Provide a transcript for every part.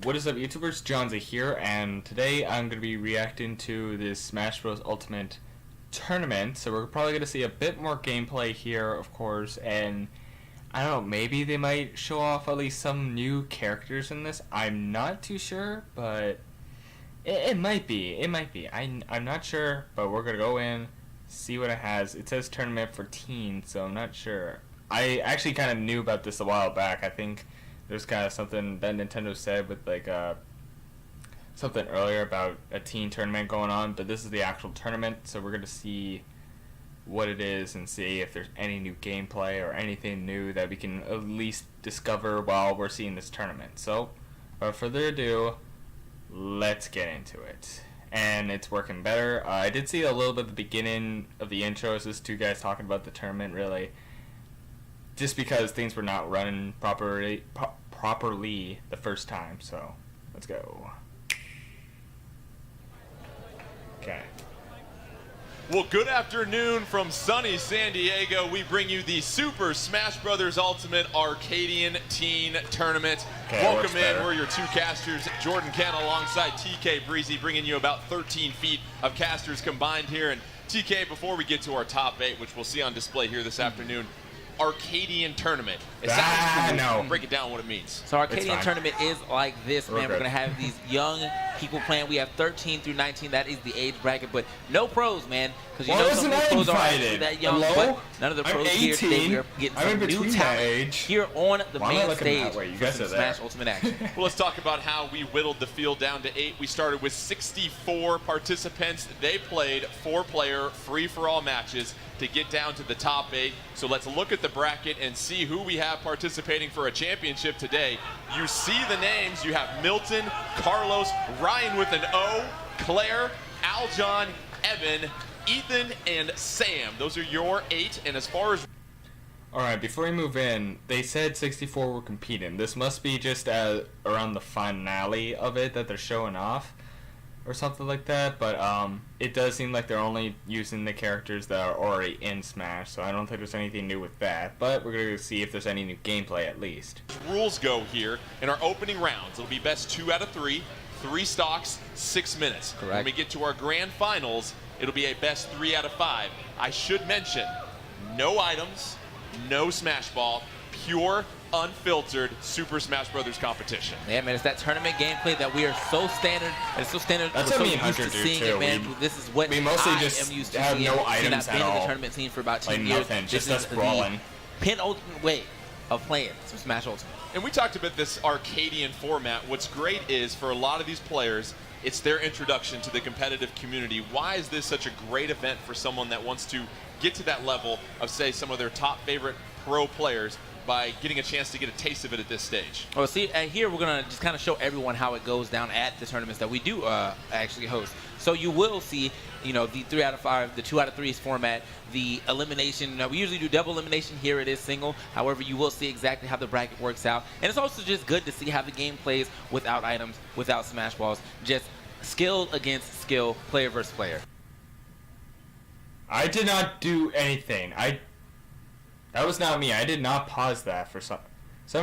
What is up, YouTubers? Johnzza here, and today I'm going to be reacting to this Smash Bros. Ultimate tournament. So we're probably going to see a bit more gameplay here, of course, and I don't know, maybe they might show off at least some new characters in this. I'm not too sure, but it might be. It might be. I'm not sure, but we're going to go in, see what it has. It says tournament for teens, so I'm not sure. I actually kind of knew about this a while back. I think there's kind of something that Nintendo said with like something earlier about a teen tournament going on, but this is the actual tournament, so we're going to see what it is and see if there's any new gameplay or anything new that we can at least discover while we're seeing this tournament. So, without further ado, let's get into it. And it's working better. I did see a little bit at the beginning of the intro. It's just two guys talking about the tournament, really. Just because things were not running properly the first time. So, let's go. Okay. Well, good afternoon from sunny San Diego. We bring you the Super Smash Bros. Ultimate Arcadian Teen Tournament. Okay, welcome in. We're your two casters, Jordan Cann alongside TK Breezy, bringing you about 13 feet of casters combined here. And TK, before we get to our top 8, which we'll see on display here this afternoon, Arcadian Tournament. It sounds cool. No. Break it down what it means. So Arcadian Tournament is like this, man. We're going to have these young people playing. We have 13 through 19. That is the age bracket, but no pros, man. Because you know some of the pros aren't that young, but none of the pros here today. We're getting some new talent here on the main stage for some Smash Ultimate action. Well, let's talk about how we whittled the field down to 8. We started with 64 participants. They played 4-player free-for-all matches to get down to the top 8. So let's look at the bracket and see who we have participating for a championship today. You see the names. You have Milton, Carlos, Ryan with an O, Claire, Aljon, Evan, Ethan, and Sam. Those are your 8. And as far as... Alright, before we move in, they said 64 were competing. This must be just around the finale of it that they're showing off, or something like that, but it does seem like they're only using the characters that are already in Smash, so I don't think there's anything new with that, but we're going to see if there's any new gameplay at least. Rules go here in our opening rounds. It'll be best 2 out of 3, 3 stocks, 6 minutes. Correct. When we get to our grand finals, it'll be a best 3 out of 5. I should mention, no items, no Smash Ball, pure, unfiltered Super Smash Bros. Competition. Yeah, man, it's that tournament gameplay that we are so standard, and it's so standard. That's we're what so me and used Hunter to do seeing too. it, man. This is what we mostly I just am used to have seeing. no items I've been at in the all. tournament scene for about 2 Like years. nothing, just this us is brawling. the penultimate way of playing some Smash Ultimate. And we talked about this Arcadian format. What's great is for a lot of these players, it's their introduction to the competitive community. Why is this such a great event for someone that wants to get to that level of, say, some of their top favorite pro players by getting a chance to get a taste of it at this stage? Well, see, here we're going to just kind of show everyone how it goes down at the tournaments that we do actually host. So you will see, you know, the 3 out of 5, the 2 out of 3 format, the elimination. We usually do double elimination. Here it is single. However, you will see exactly how the bracket works out. And it's also just good to see how the game plays without items, without Smash Balls, just skill against skill, player versus player. I did not do anything. That was not me. I did not pause that for some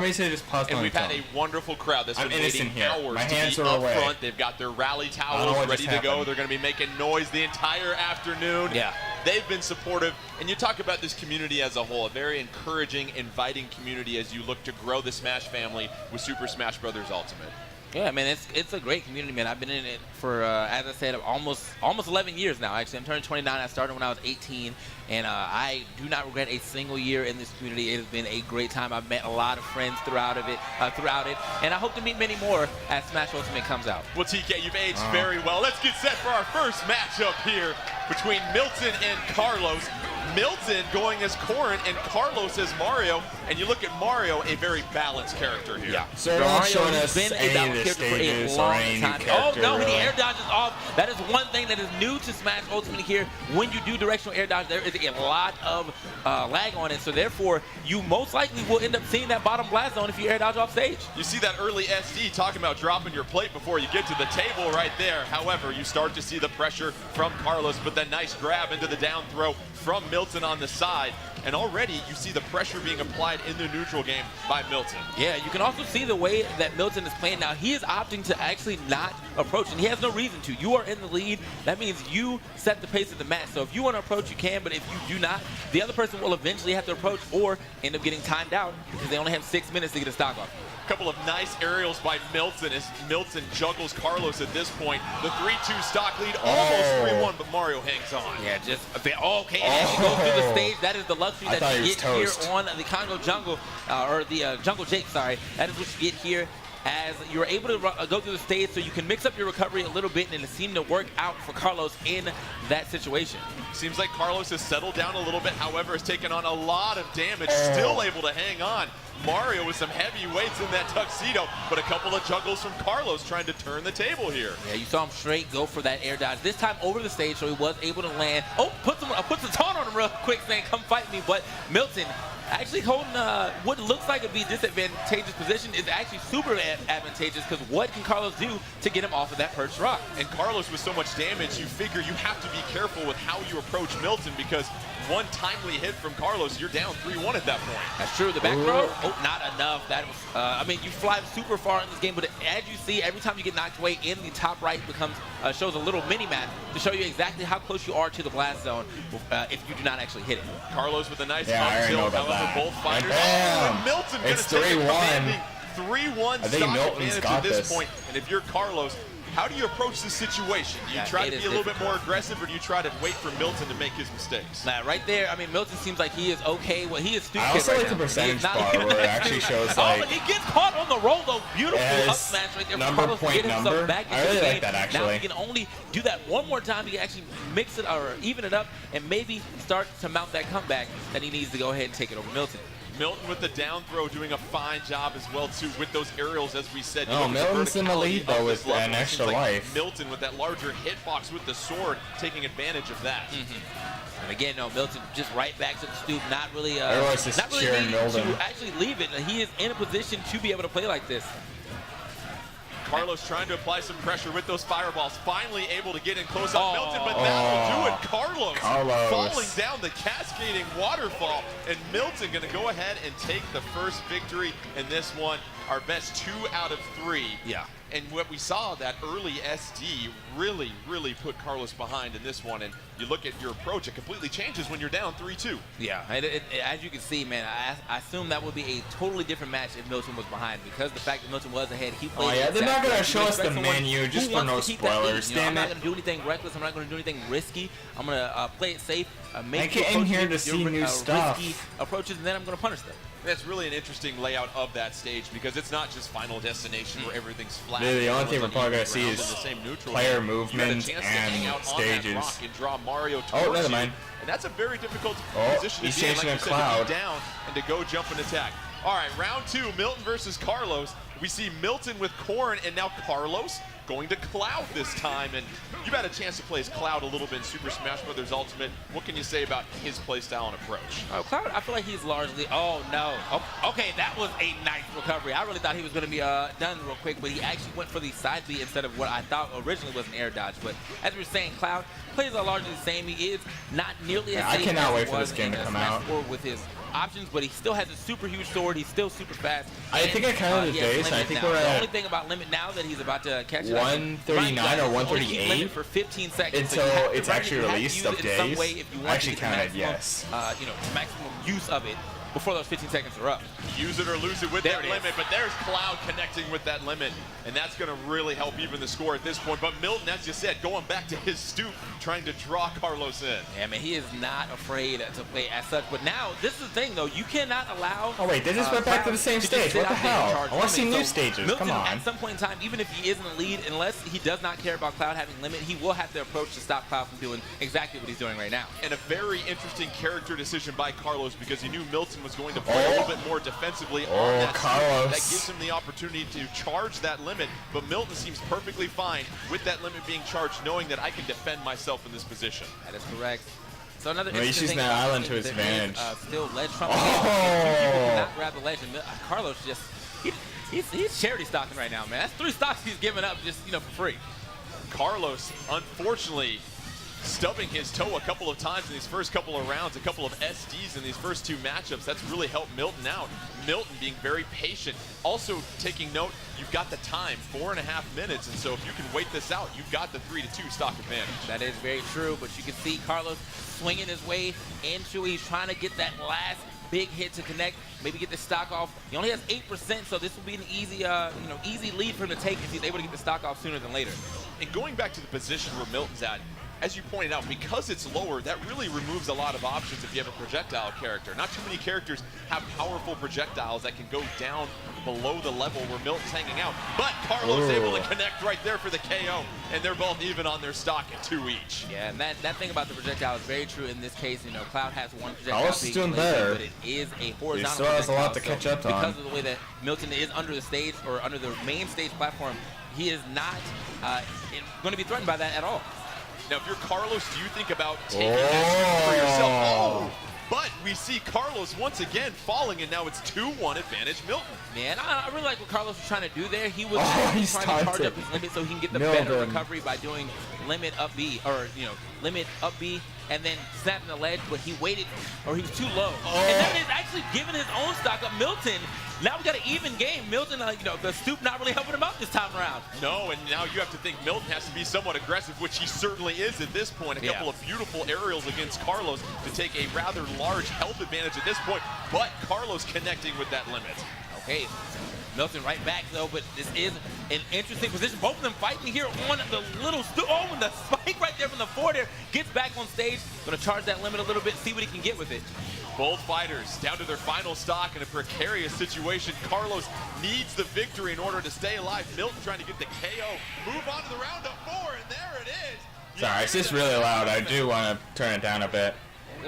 reason. I just paused. And we've had a wonderful crowd that's been waiting hours My hands to be are up away. front. They've got their rally towels ready to go. They're going to be making noise the entire afternoon. Yeah. They've been supportive. And you talk about this community as a whole, a very encouraging, inviting community as you look to grow the Smash family with Super Smash Bros. Ultimate. Yeah, man, it's a great community, man. I've been in it for, as I said, almost 11 years now. Actually, I'm turning 29. I started when I was 18, and I do not regret a single year in this community. It has been a great time. I've met a lot of friends throughout it, and I hope to meet many more as Smash Ultimate comes out. Well, TK, you've aged very well. Let's get set for our first matchup here between Milton and Carlos. Milton going as Corrin and Carlos as Mario. And you look at Mario, a very balanced character here. Yeah. So they're not showing Mario's us been a any of balanced the character for a stages or long any new time. character. Oh, no, really. he air dodges off. That is one thing that is new to Smash Ultimate here. When you do directional air dodge, there is a lot of lag on it. So therefore, you most likely will end up seeing that bottom blast zone if you air dodge off stage. You see that early SD talking about dropping your plate before you get to the table right there. However, you start to see the pressure from Carlos, but then nice grab into the down throw from Milton on the side. and already you see the pressure being applied in the neutral game by Milton. Yeah, you can also see the way that Milton is playing now. He is opting to actually not approach, and he has no reason to. You are in the lead. That means you set the pace of the match. So if you want to approach, you can, but if you do not, the other person will eventually have to approach or end up getting timed out because they only have 6 minutes to get a stock off. Couple of nice aerials by Milton as Milton juggles Carlos at this point. The 3-2 stock lead, almost 3-1, but Mario hangs on. Yeah, just a bit. Okay, and as you go through the stage, that is the luxury that you get here on the Congo Jungle, or the Jungle Jake, sorry. That is what you get here as you're able to go through the stage so you can mix up your recovery a little bit, and it seemed to work out for Carlos in that situation. Seems like Carlos has settled down a little bit, however, has taken on a lot of damage, still able to hang on. Mario with some heavy weights in that tuxedo, but a couple of juggles from Carlos trying to turn the table here. Yeah, you saw him straight go for that air dodge. This time over the stage, so he was able to land. Oh, puts a taunt on him real quick saying, come fight me, but Milton actually holding what looks like a disadvantageous position is actually super advantageous because what can Carlos do to get him off of that perched rock? And Carlos with so much damage, you figure you have to be careful with how you approach Milton because one timely hit from Carlos, you're down 3-1 at that point. That's true. The back throw, not enough. That was, I mean, you fly super far in this game, but as you see, every time you get knocked away in the top right becomes shows a little mini map to show you exactly how close you are to the blast zone if you do not actually hit it. Carlos with a nice I already know about for that. both fighters. And Milton it's gonna take 3-1. 3-1 I think stock Milton's advantage got at this this. point. And if you're Carlos, how do you approach this situation? Do you Yeah, try to it be a is little bit more aggressive, or do you try to wait for Milton to make his mistakes? Now, right there, I mean, Milton seems like he is okay. Well, he is stupid. I also right like the now. percentage He is not bar looking where it at actually you. shows Oh, like but he gets caught on the roll, though. Beautiful up smash right there. number, Carlos to point get himself number. back into I really the like game. that Now actually. he can only do that one more time. He can actually mix it or even it up and maybe start to mount that comeback that he needs to go ahead and take it over Milton. Milton with the down throw doing a fine job as well too with those aerials, as we said. Oh, Milton's in the lead though with an extra life. Milton with that larger hitbox with the sword taking advantage of that. And again, no, Milton just right back to the stoop, not really, Everyone's just not really cheering needing Milton. to actually leave it. He is in a position to be able to play like this. Carlos trying to apply some pressure with those fireballs, finally able to get in close on Milton, but that'll do it. Carlos falling down the cascading waterfall, and Milton going to go ahead and take the first victory in this one. Our best 2 out of 3. Yeah. And what we saw, that early SD really, really put Carlos behind in this one. And you look at your approach, it completely changes when you're down 3-2. Yeah, and as you can see, man, I assume that would be a totally different match if Milton was behind, because the fact that Milton was ahead, he played. Oh yeah, they're not gonna show us the someone menu just for no spoilers. I'm not gonna do anything reckless. I'm not gonna do anything risky. I'm gonna play it safe. Make I came here to see new stuff. Risky approaches, and then I'm gonna punish them. That's really an interesting layout of that stage because it's not just Final Destination where everything's flat. The only thing we're probably going to see is player movement and stages. And draw Mario Oh, never mind. And that's a very difficult position he's to be in, changing like a you said, cloud. to be down and to go jump and attack. All right, round 2, Milton versus Carlos. We see Milton with Corn, and now Carlos going to Cloud this time. And you've had a chance to play as Cloud a little bit in Super Smash Bros. Ultimate. What can you say about his playstyle and approach? Oh, Cloud, I feel like he's largely, oh no. Oh, okay, that was a nice recovery. I really thought he was going to be done real quick, but he actually went for the side B instead of what I thought originally was an air dodge. But as we were saying, Cloud plays are largely the same. He is not nearly as safe I cannot as wait he for was this game in to come Smash out. 4 with his options, but he still has a super huge sword. He's still super fast. I think I counted the days. I think we're The at only thing about Limit now that he's about to catch it, 139 or 138 limit for 15 seconds until so you have to it's run it. actually You have to released use of it in some days. way if you want I actually to get the counted maximum, yes. maximum use of it before those 15 seconds are up. Use it or lose it with There that it limit, is. but there's Cloud connecting with that limit, and that's going to really help even the score at this point. But Milton, as you said, going back to his stoop, trying to draw Carlos in. Yeah, man, he is not afraid to play as such. But now, this is the thing, though. You cannot allow... Oh, wait, they just went back to the same stage. What the hell? I want to see new stages. Milton, Come on. at some point in time, even if he is in the lead, unless he does not care about Cloud having limit, he will have to approach to stop Cloud from doing exactly what he's doing right now. And a very interesting character decision by Carlos because he knew Milton was going to play a little bit more defensively on that Carlos. That gives him the opportunity to charge that limit, but Milton seems perfectly fine with that limit being charged, knowing that I can defend myself in this position. That is correct. So another Well, he's interesting using thing that about island this to his is there is, advantage. still ledge trump. Oh! People cannot grab the ledge. And Carlos just, he's charity stocking right now, man. That's 3 stocks he's giving up just, for free. Carlos, unfortunately, stubbing his toe a couple of times in these first couple of rounds, a couple of SDs in these first 2 matchups. That's really helped Milton out. Milton being very patient. Also taking note, you've got the time, 4.5 minutes, and so if you can wait this out, you've got the 3-2 stock advantage. That is very true, but you can see Carlos swinging his way into it. He's trying to get that last big hit to connect, maybe get the stock off. He only has 8%, so this will be an easy, easy lead for him to take if he's able to get the stock off sooner than later. And going back to the position where Milton's at, as you pointed out, because it's lower, that really removes a lot of options if you have a projectile character. Not too many characters have powerful projectiles that can go down below the level where Milton's hanging out. But Carlos able to connect right there for the KO, and they're both even on their stock at 2 each. Yeah, and that thing about the projectile is very true in this case. You know, Cloud has one projectile. Carlos is doing better. But it is a horizontal He still has a lot to projectile, catch up on. because of the way that Milton is under the stage, or under the main stage platform, he is not going to be threatened by that at all. Now, if you're Carlos, do you think about taking that for yourself? Oh! But we see Carlos once again falling, and now it's 2-1 advantage Milton. Man, I really like what Carlos was trying to do there. He was he's trying to charge up his limit so he can get the better recovery by doing limit up B, or limit up B, and then snapping the ledge. But he waited, or he was too low, and that is actually giving his own stock up. Milton. Now we got an even game. Milton, the stoop not really helping him out this time around. No, and now you have to think Milton has to be somewhat aggressive, which he certainly is at this point. A couple of beautiful aerials against Carlos to take a rather large health advantage at this point, but Carlos connecting with that limit. Okay, Milton right back though, but this is an interesting position. Both of them fighting here on the little stoop. Oh, and the spike right there from the forward there. Gets back on stage. Gonna charge that limit a little bit, see what he can get with it. Both fighters down to their final stock in a precarious situation. Carlos needs the victory in order to stay alive. Milton trying to get the KO. Move on to the round of 4, and there it is. Sorry, it's just really loud. I do want to turn it down a bit.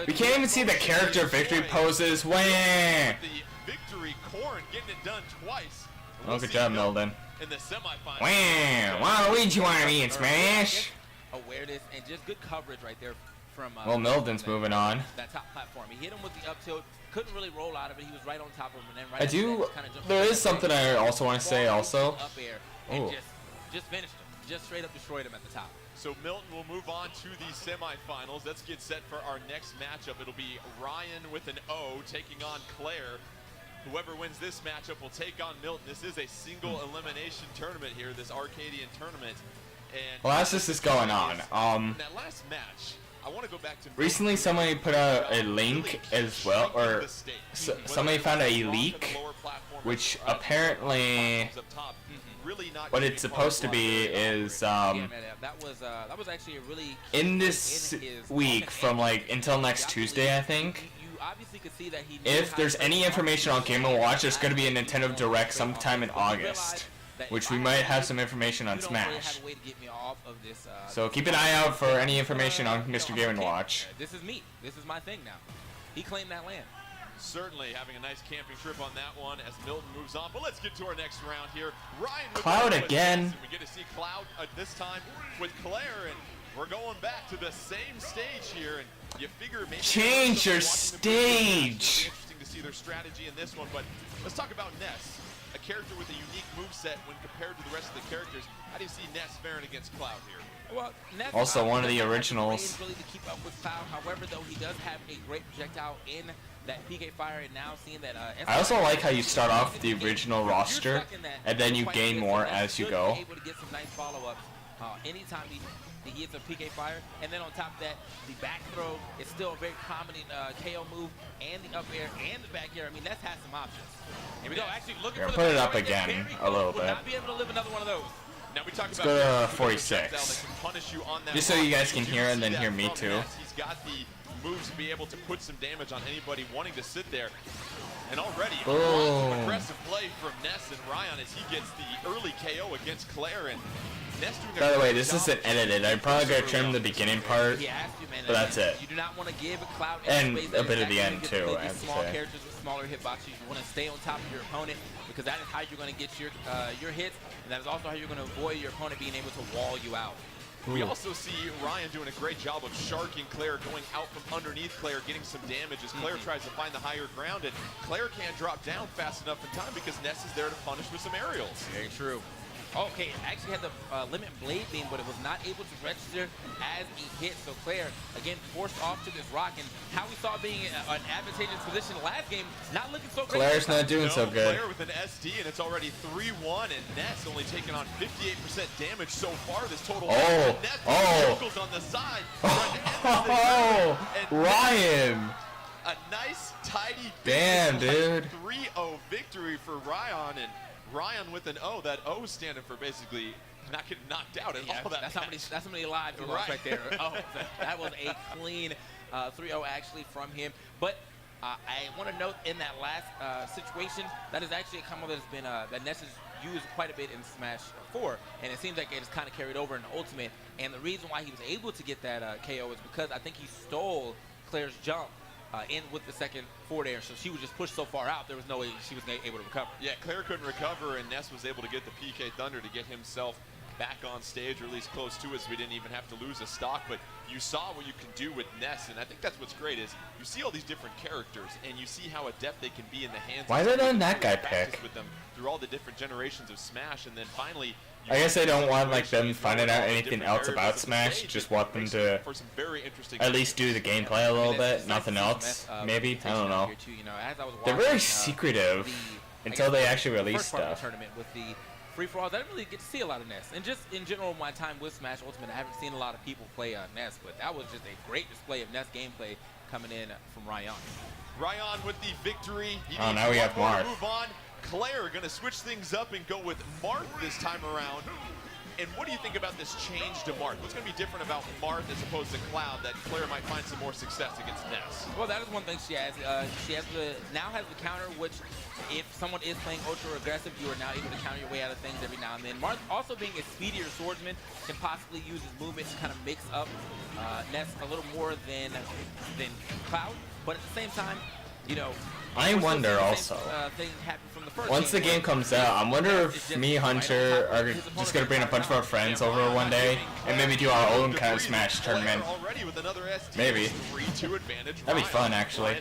We can't even see the character victory poses. Wah! The victory corn getting it done twice. Oh, good job, Milton. In the semifinals. Wah! Waluigi wanted me in Smash. Awareness and just good coverage right there from. Well, Milton's moving on. That top platform. He hit him with the up tilt. Couldn't really roll out of it. He was right on top of him, and then right. There is something I also want to say. Also. Up air and just finished him. Just straight up destroyed him at the top. So Milton will move on to the semifinals. Let's get set for our next matchup. It'll be Ryan with an O taking on Claire. Whoever wins this matchup will take on Milton. This is a single elimination tournament here, this Arcadian tournament. And well, as this is going on, that last match, I want to go back to recently somebody put out a link as well, or somebody found a leak, which apparently what it's supposed to be is that was actually a really in this week from like until next Tuesday, I think. Obviously could see that if there's any information on Game & Watch, there's going to be a Nintendo Direct sometime in August, which we might have some information on Smash. So keep an eye out for any information on Mr. Game & Watch. This is me. This is my thing now. He claimed that land. Certainly having a nice camping trip on that one as Milton moves on. But let's get to our next round here. Ryan with Cloud again. We get to see Cloud this time with Claire, and we're going back to the same stage here. And you figure maybe change your stage. Interesting to see their strategy in this one, but let's talk about Ness, a character with a unique moveset when compared to the rest of the characters. How do you see Ness faring against Cloud here? Well, Ness also one of the originals. Really to keep up with Cloud. However, though, he does have a great projectile in that PK Fire, and now seeing that. I also like how you start off with the original roster, and then you gain more as you go. Able to get some nice follow-ups anytime he hits a PK Fire, and then on top of that, the back throw is still a very prominent KO move, and the up air and the back air. I mean, Ness has some options. Here we go. Actually, looking for the put it up again a little bit. Not be able to live another one of those. Now we talk Let's about go to 46. Just so you guys can hear and then hear me too. He's got the moves to be able to put some damage on anybody wanting to sit there. And already, aggressive play from Ness and Ryan as he gets the early KO against Claire. And Ness doing by the way, this isn't edited. I'm probably going to trim the beginning part, but that's it. You do not want to give Cloud and a bit of the end too, I have to small say. characters with smaller hitboxes. You want to stay on top of your opponent because that is how you're going to get your hits, and that is also how you're going to avoid your opponent being able to wall you out. We also see Ryan doing a great job of sharking Claire, going out from underneath Claire, getting some damage as Claire tries to find the higher ground, and Claire can't drop down fast enough in time because Ness is there to punish with some aerials. Very true. Okay, actually had the limit blade beam, but it was not able to register as a hit. So Claire, again, forced off to this rock. And how we saw being an advantageous position last game, not looking so great. Claire's not doing so good. Claire with an SD, and it's already 3-1, and Ness only taking on 58% damage so far this total. Ness on the side. Ryan. A nice, tidy, damn, dude. 3-0 victory for Ryan, and Ryan with an O. That O standing for basically not getting knocked out at all. That's how many lives he lost right there. Oh, that was a clean 3-0 actually from him. But I want to note in that last situation, that is actually a combo that has been that Ness has used quite a bit in Smash 4, and it seems like it has kind of carried over in Ultimate. And the reason why he was able to get that KO is because I think he stole Claire's jump in with the second forward air, so she was just pushed so far out, there was no way she was able to recover. Yeah, Claire couldn't recover, and Ness was able to get the PK Thunder to get himself back on stage, or at least close to it, so we didn't even have to lose a stock. But you saw what you can do with Ness, and I think that's what's great is you see all these different characters, and you see how adept they can be in the hands. Why did that guy pick? With them through all the different generations of Smash, and then finally. I guess I don't want like them finding out anything else about Smash. Just want them to at least do the gameplay a little bit, nothing else. Maybe, I don't know. They're very secretive until they actually release stuff. Tournament with the free-for-alls, I didn't really get to see a lot of Ness. And just in general, my time with Smash Ultimate, I haven't seen a lot of people play Ness, but that was just a great display of Ness gameplay coming in from Ryan. Ryan with the victory. Oh, now we have Marth. Move on. Claire going to switch things up and go with Marth this time around. And what do you think about this change to Marth? What's going to be different about Marth as opposed to Cloud that Claire might find some more success against Ness? Well, that is one thing she has. She now has the counter, which if someone is playing ultra aggressive, you are now able to counter your way out of things every now and then. Marth, also being a speedier swordsman, can possibly use his movement to kind of mix up Ness a little more than Cloud. But at the same time, you know, I wonder also, once the game comes out, I wonder if me and Hunter are just going to bring a bunch of our friends over one day and maybe do our own kind of Smash tournament. Maybe. That'd be fun, actually.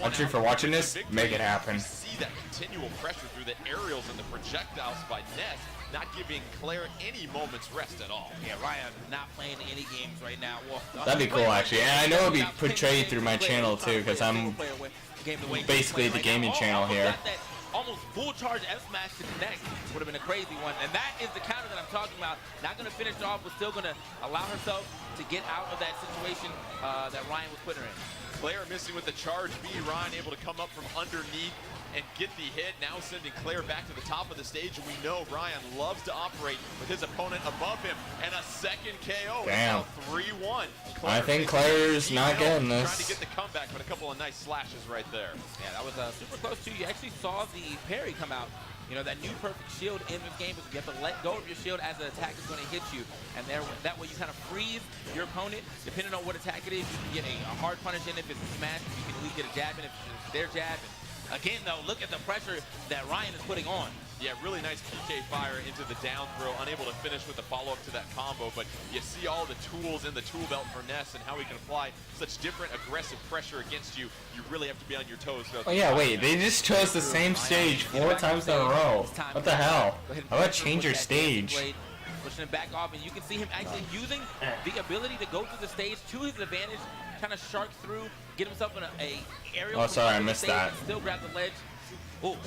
Hunter, for watching this, make it happen. See that continual pressure through the aerials and the projectiles by Ness, not giving Claire any moment's rest at all. Yeah, Ryan not playing any games right now. Well, that'd be cool, actually. And I know it'll be portrayed through my channel, too, because I'm basically the gaming channel here. That almost full charge F smash to connect would have been a crazy one, and that is the counter that I'm talking about. Not going to finish it off, but still going to allow herself to get out of that situation that Ryan was putting her in. Claire missing with the charge B. Ryan able to come up from underneath and get the hit, now sending Claire back to the top of the stage, and we know Ryan loves to operate with his opponent above him, and a second KO. Damn. 3-1. I think Claire's not getting this. Trying to get the comeback, but a couple of nice slashes right there. Yeah, that was super close too. You actually saw the parry come out. You know, that new perfect shield in this game is you have to let go of your shield as the attack is going to hit you. And that way you kind of freeze your opponent. Depending on what attack it is, you can get a hard punish in if it's a smash. You can at least get a jab in if it's their jab. And again, though, look at the pressure that Ryan is putting on. Yeah, really nice PK fire into the down throw, unable to finish with the follow-up to that combo, but you see all the tools in the tool belt for Ness and how he can apply such different aggressive pressure against you. You really have to be on your toes. Oh yeah, wait, they just chose the same stage 4 times in a row. What the hell? How about change your stage? Pushing him back off, and you can see him actually using the ability to go through the stage to his advantage, kind of shark through, get himself in a aerial. Oh, sorry, I missed that. Still grab the ledge. Oh,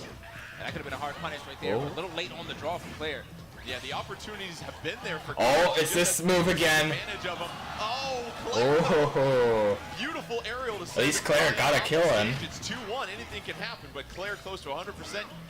that could have been a hard punish right there. A little late on the draw from Claire. Yeah, the opportunities have been there for Claire. Oh, it's this move again. Advantage of him. Oh, Claire. Beautiful aerial to at least Claire got a kill in. It's 2-1. Anything can happen, but Claire close to 100%.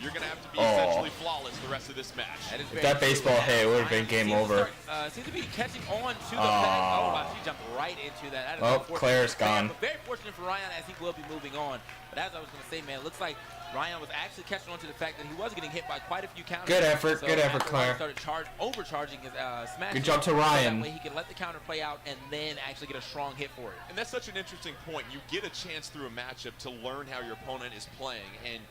You're going to have to be essentially flawless the rest of this match. If that baseball hit, it would have been game over. Seems to be catching on to the back. Oh, wow, she jumped right into that. Oh, Claire's gone. Very fortunate for Ryan as he will be moving on. But as I was going to say, man, it looks like Ryan was actually catching on to the fact that he was getting hit by quite a few counters. Good effort, good effort, Claire. Started overcharging his smash. Good job to Ryan. So that way he can let the counter play out and then actually get a strong hit for it. And that's such an interesting point. You get a chance through a matchup to learn how your opponent is playing, and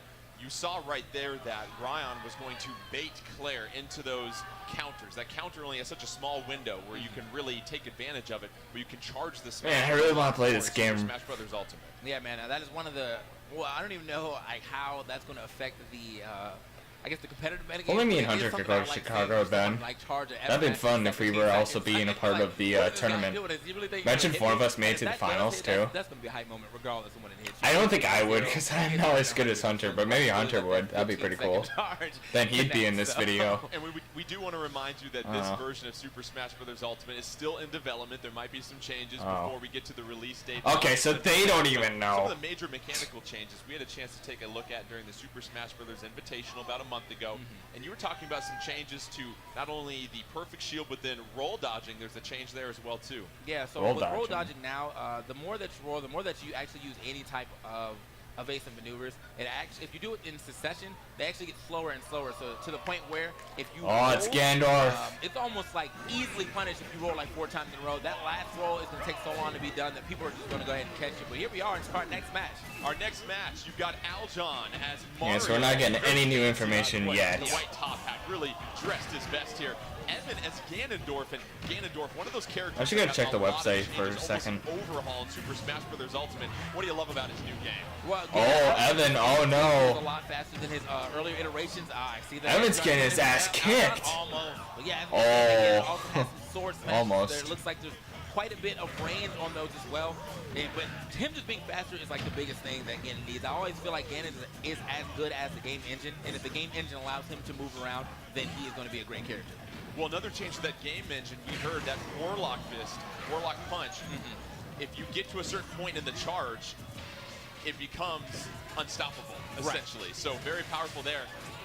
you saw right there that Ryan was going to bait Claire into those counters. That counter only has such a small window where you can really take advantage of it, where you can charge the smash. Man, I really want to play this game. Smash Brothers Ultimate. Yeah, man, that is one of the. Well, I don't even know how that's going to affect the I guess the competitive metagame. Only me and but it is Hunter could something go I to like Chicago, seeing, Ben. like charge at That'd been F-Max fun in if we 17 were also seconds. being a It's part like, of the what is this guy tournament. doing? Is he really thinking Imagine he's 4 gonna of us hit made me? it to the If that finals, does hit, too. That's gonna be a hype moment, regardless of when it hits. I don't think I would, because I'm not as good as Hunter, but maybe Hunter would. That'd be pretty cool. Then he'd be in this video. And we do want to remind you that this version of Super Smash Bros. Ultimate is still in development. There might be some changes before we get to the release date. Okay, so they don't even know. Some of the major mechanical changes we had a chance to take a look at during the Super Smash Bros. Invitational about a month ago. And you were talking about some changes to not only the perfect shield, but then roll dodging. There's a change there as well, too. Yeah, so with roll dodging now, the more that you roll, the more that you actually use any type of evasive maneuvers. It actually, if you do it in succession, they actually get slower and slower. So to the point where if you roll, it's Gandorf. It's almost like easily punished if you roll like 4 times in a row. That last roll is going to take so long to be done that people are just going to go ahead and catch it. But here we are. It's our next match. Our next match, you've got Aljon as Mario. Yeah, so we're not getting any new information yet. The white top hat, really dressed his best here. Evan as Ganondorf, and Ganondorf, one of those characters. I should go check the website for a second. Overhaul in Super Smash Bros. Ultimate. What do you love about his new game? Well, Evan, oh no. A lot faster than his earlier iterations. I see that. Evan's getting his ass kicked. Almost. But yeah, also has some sword smashes. Almost. There. It looks like there's quite a bit of range on those as well. But him just being faster is like the biggest thing that Ganon needs. I always feel like Ganon is as good as the game engine, and if the game engine allows him to move around, then he is going to be a great character. Well, another change to that game engine, we heard that Warlock Fist, Warlock Punch. If you get to a certain point in the charge, it becomes unstoppable, essentially. Right. So very powerful there.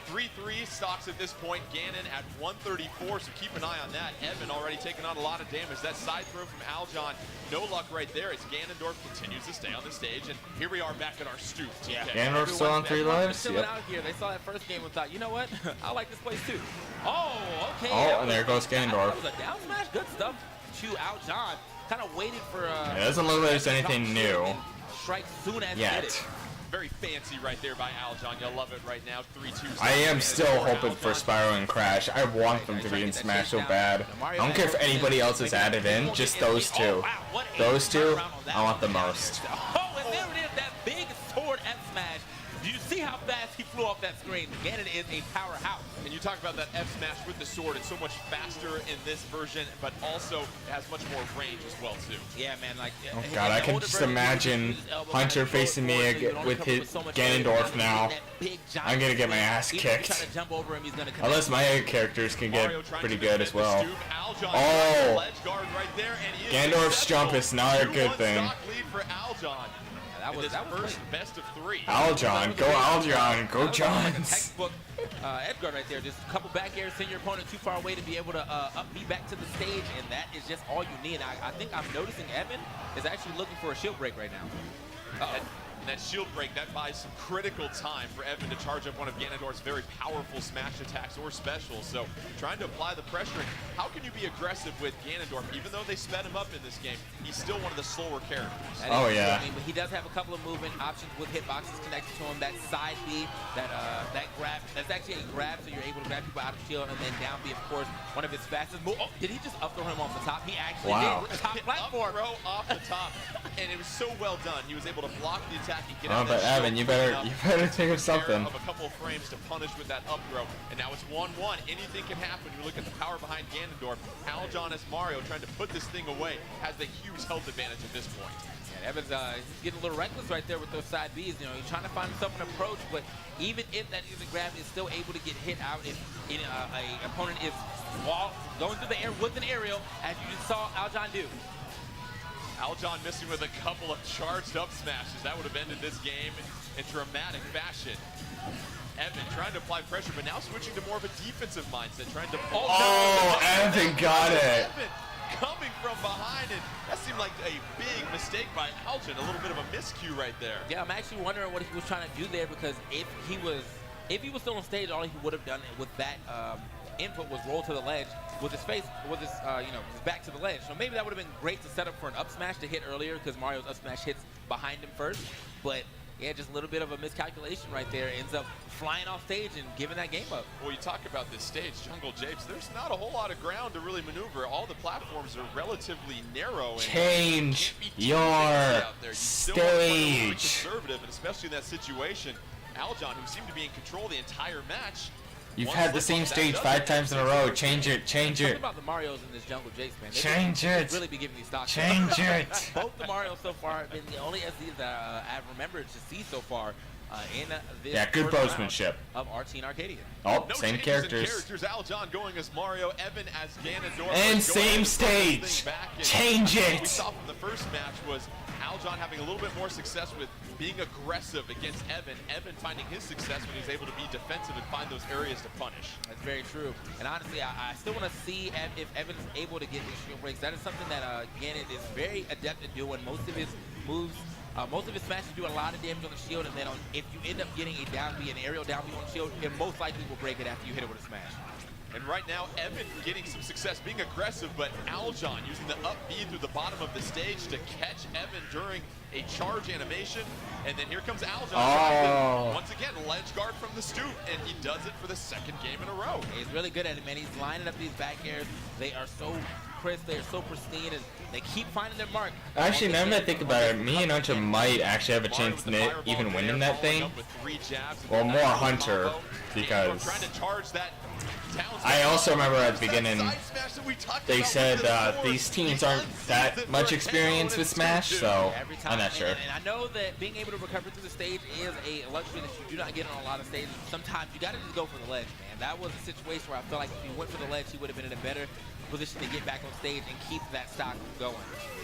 3-3 stocks at this point. Ganon at 134, so keep an eye on that. Evan already taking on a lot of damage. That side throw from Aljon, no luck right there as Ganondorf continues to stay on the stage. And here we are back at our stoop. Yeah. Ganondorf's still on 3 lives? Yep. Out here. They saw that first game and thought, you know what? I like this place too. Oh, okay. Oh, and there goes Ganondorf. That was a down smash. Good stuff to Aljon. Kind of waited for... it doesn't look like there's anything new. Strike soon as yet. Did it. Very fancy right there by Aljon. You'll love it right now. 3-2. I am still hoping for Spyro and Crash. I want them to be in Smash so bad. I don't care if anybody else is added in, just those two. Those two, I want the most. Oh, and there it is, that big sword F smash. Do you see how fast he flew off that screen? Ganon is a powerhouse. And you talk about that F smash with the sword. It's so much faster in this version, but also it has much more range as well, too. Yeah, man. Like, oh, God, I can just imagine Hunter facing me with his Ganondorf now. I'm going to get my ass kicked. Unless my other characters can get pretty good as well. Oh! Ganondorf's jump is not a good thing. That was first best of 3. Aljon, go Aljon, go Johns. Like a textbook Edgar right there. Just a couple back airs, send your opponent too far away to be able to up me back to the stage, and that is just all you need. I think I'm noticing Evan is actually looking for a shield break right now. And that shield break, that buys some critical time for Evan to charge up one of Ganondorf's very powerful smash attacks or specials. So trying to apply the pressure. And how can you be aggressive with Ganondorf? Even though they sped him up in this game, he's still one of the slower characters. Oh, yeah. I mean, but he does have a couple of movement options with hitboxes connected to him. That side B, that grab, that's actually a grab, so you're able to grab people out of shield, and then down B, of course, one of his fastest moves. Oh, did he just up throw him off the top? He actually did with the top platform. Up throw off the top. And it was so well done. He was able to block the attack and get out of that Evan, you better think of something. Of a couple of frames to punish with that up throw. And now it's 1-1. Anything can happen. You look at the power behind Ganondorf. Aljon as Mario trying to put this thing away has the huge health advantage at this point. Yeah, Evan's he's getting a little reckless right there with those side Bs. You know, he's trying to find himself an approach, but even if that is a grab, is still able to get hit out if an opponent is going through the air with an aerial, as you just saw Aljon do. Aljon missing with a couple of charged up smashes. That would have ended this game in dramatic fashion. Evan trying to apply pressure, but now switching to more of a defensive mindset, trying to... Evan got it. Evan coming from behind, and that seemed like a big mistake by Aljon. A little bit of a miscue right there. Yeah, I'm actually wondering what he was trying to do there, because if he was still on stage, all he would have done with that input was roll to the ledge with his face, with his his back to the ledge. So maybe that would have been great to set up for an up smash to hit earlier, because Mario's up smash hits behind him first. But yeah, just a little bit of a miscalculation right there. Ends up flying off stage and giving that game up. Well, you talk about this stage, Jungle Japes, there's not a whole lot of ground to really maneuver. All the platforms are relatively narrow. And change your stage. Conservative, and especially in that situation, Aljon, who seemed to be in control the entire match, You've One had the slip same up, that stage does 5 it. times in a row. Change it. Change Something it. about the Marios in this Jungle Jakes, man. Change it. Really be giving me stock. Change it. Both the Marios so far have been the only SDs that I've remembered to see so far in this Yeah, good first boatsmanship. round of RT and Arcadia. Oh, No same changes in characters. Aljon going as Mario, Evan as Ganondorf. And same stage. Change What we it. saw from the first match was Aljon having a little bit more success with being aggressive against Evan. Evan finding his success when he's able to be defensive and find those areas to punish. That's very true. And honestly, I still want to see if Evan is able to get his shield breaks. That is something that Ganon is very adept at doing. Most of his moves, most of his smashes do a lot of damage on the shield, and then if you end up getting a down B, an aerial down B on the shield, it most likely will break it after you hit it with a smash. And right now, Evan getting some success, being aggressive, but Aljon using the up B through the bottom of the stage to catch Evan during a charge animation. And then here comes Aljon. Oh. Once again, ledge guard from the stoop, and he does it for the second game in a row. He's really good at it, man. He's lining up these back airs. They are so crisp, they are so pristine, and they keep finding their mark. Actually, now that I think about it, me and Hunter might actually have a chance to even winning that thing. Well, more Hunter, because trying to charge that. I also remember at the beginning they said these teams aren't that much experienced with Smash, so I'm not sure. And I know that being able to recover through the stage is a luxury that you do not get on a lot of stages. Sometimes you got to just go for the ledge, man. That was a situation where I felt like if he went for the ledge, he would have been in a better position to get back on stage and keep that stock going.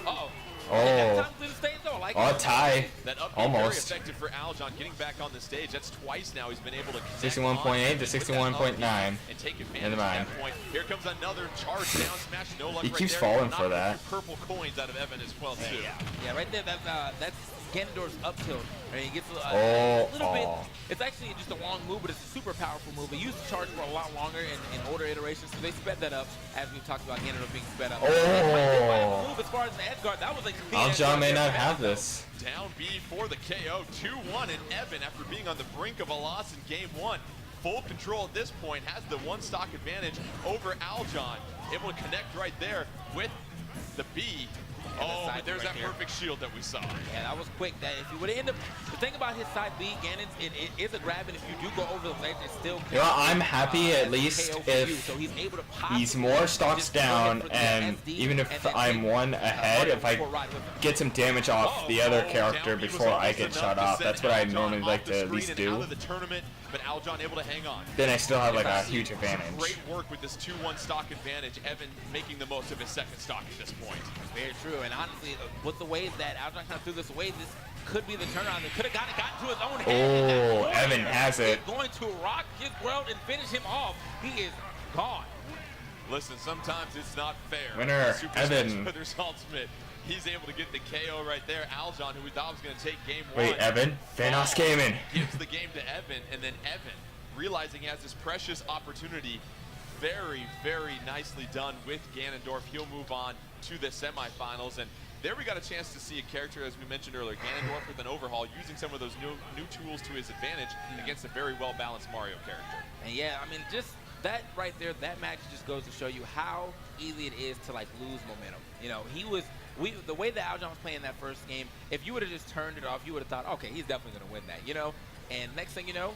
Uh-oh. Oh, tie. That up Almost. very effective for Aljon getting back on the stage. That's twice now he's been able to 61.8 to 61.9. and take advantage In the of that mind. point. Here comes another charge down smash. No luck He right keeps there. falling Not for a that. few purple coins out of Evan as well too. Yeah, right there. That's Ganondorf's up tilt. And he gets Oh, a little bit. It's actually just a long move, but it's a super powerful move. It used to charge for a lot longer in older iterations, so they sped that up as we talked about Ganondorf being sped up. Oh. Move as far as the edge guard, that was like. Aljon may not have this. Down B for the KO. 2-1, and Evan, after being on the brink of a loss in game one, full control at this point, has the one stock advantage over Aljon. Able to connect right there with the B. Oh, but there's that perfect shield that we saw. Yeah, that was quick. That if you would end up, the thing about his side B, Ganon's, it is a grab, and if you do go over the ledge, it's still. You know, I'm happy at least if so he's able to pop he's more stocks down, and even if I'm one ahead, if I get some damage off the other character before I get shot off, that's what I normally like to at least do. But Aljon able to hang on. Then I still have like a huge advantage. Great work with this 2-1 stock advantage. Evan making the most of his second stock at this point. Very true, and honestly, with the way that Aljon kind of threw this away, this could be the turnaround. They could have gotten to his own head. Oh, Evan has it. Going to rock his world and finish him off. He is gone. Listen, sometimes it's not fair. Winner, Super Evan. Smash Brothers Ultimate. He's able to get the KO right there. Aljon, who we thought was going to take game one. Wait, Evan? Thanos came in. Gives the game to Evan, and then Evan, realizing he has this precious opportunity, very, very nicely done with Ganondorf. He'll move on to the semifinals, and there we got a chance to see a character, as we mentioned earlier, Ganondorf with an overhaul, using some of those new tools to his advantage against a very well-balanced Mario character. And yeah, I mean, just that right there, that match just goes to show you how easy it is to like lose momentum. You know, the way that Aljon was playing that first game, if you would have just turned it off, you would have thought, okay, he's definitely going to win that, you know? And next thing you know,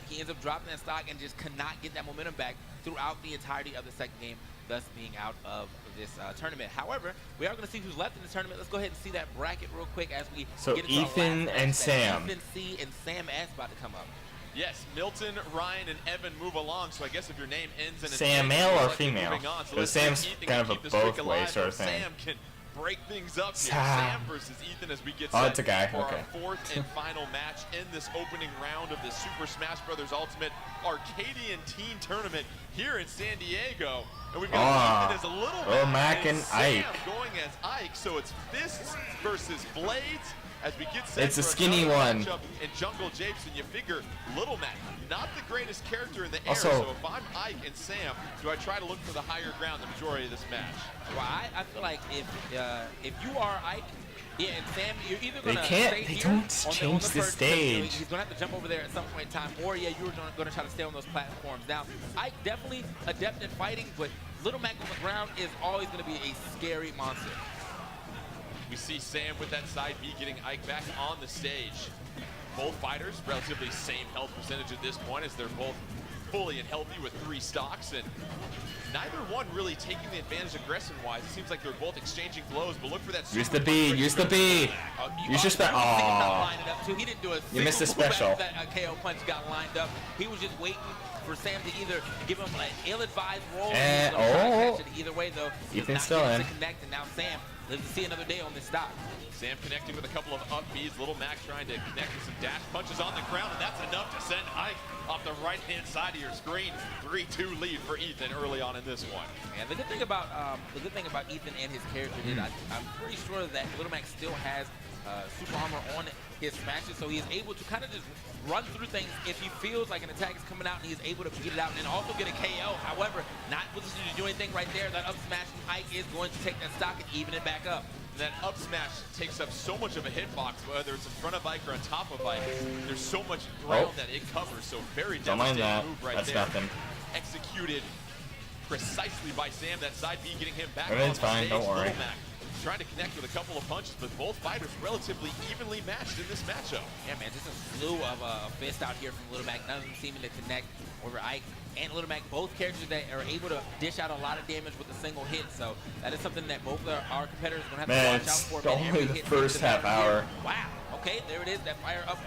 he ends up dropping that stock and just cannot get that momentum back throughout the entirety of the second game, thus being out of this tournament. However, we are going to see who's left in the tournament. Let's go ahead and see that bracket real quick as we get into Ethan and Sam. Ethan C and Sam S about to come up. Yes, Milton, Ryan, and Evan move along. So I guess if your name ends in Sam, male or female? Because Sam's kind of a both way sort of thing. Sam can break things up here. Sam versus Ethan as we get Oh, set it's a guy. for Okay. our fourth and final match in this opening round of the Super Smash Brothers Ultimate Arcadian Teen Tournament here in San Diego. And we've got Ethan as a little Mac and Sam Ike. going as Ike. So it's fists versus blades. As we get set It's a for skinny another one. matchup in Jungle Japes, and you figure Little Mac, not the greatest character in the air. Also- So if I'm Ike and Sam, do I try to look for the higher ground the majority of this match? Well, I feel like if you are Ike, yeah, and Sam, you're either They gonna can't- stay they here don't on change the the first, stage. He's gonna have to jump over there at some point in time, or yeah, you're gonna try to stay on those platforms. Now, Ike definitely adept at fighting, but Little Mac on the ground is always gonna be a scary monster. We see Sam with that side B getting Ike back on the stage. Both fighters, relatively same health percentage at this point as they're both fully and healthy with 3 stocks, and neither one really taking the advantage aggression-wise. It seems like they're both exchanging blows, but look for that. Use the B. Use the B. Use your special. Oh. He didn't do a You missed the special. That KO punch got lined up. He was just waiting for Sam to either give him an ill-advised roll. Either way, though, Ethan's still in. To connect, and now Sam lives to see another day on this stock. Sam connecting with a couple of up Bs. Little Mac trying to connect with some dash punches on the ground, and that's enough to send Ike off the right-hand side of your screen. 3-2 lead for Ethan early on in this one. And the good thing about Ethan and his character is I'm pretty sure that Little Mac still has super armor on his smashes, so he is able to kind of just run through things if he feels like an attack is coming out, and he's able to get it out and also get a KO. However, not positioned to do anything right there. That up smash from Ike is going to take that stock and even it back up. And that up smash takes up so much of a hitbox, whether it's in front of Ike or on top of Ike. There's so much ground that it covers, so very devastating move right there. That's nothing. Executed precisely by Sam. That side B getting him back. Everything's fine, don't worry. Trying to connect with a couple of punches, but both fighters relatively evenly matched in this matchup. Yeah, man, just a slew of fists out here from Little Mac. None of them seeming to connect over Ike and Little Mac. Both characters that are able to dish out a lot of damage with a single hit. So that is something that both our competitors are going to have to watch out for. Man, it's only the first half hour. Wow. Okay, there it is. That fire up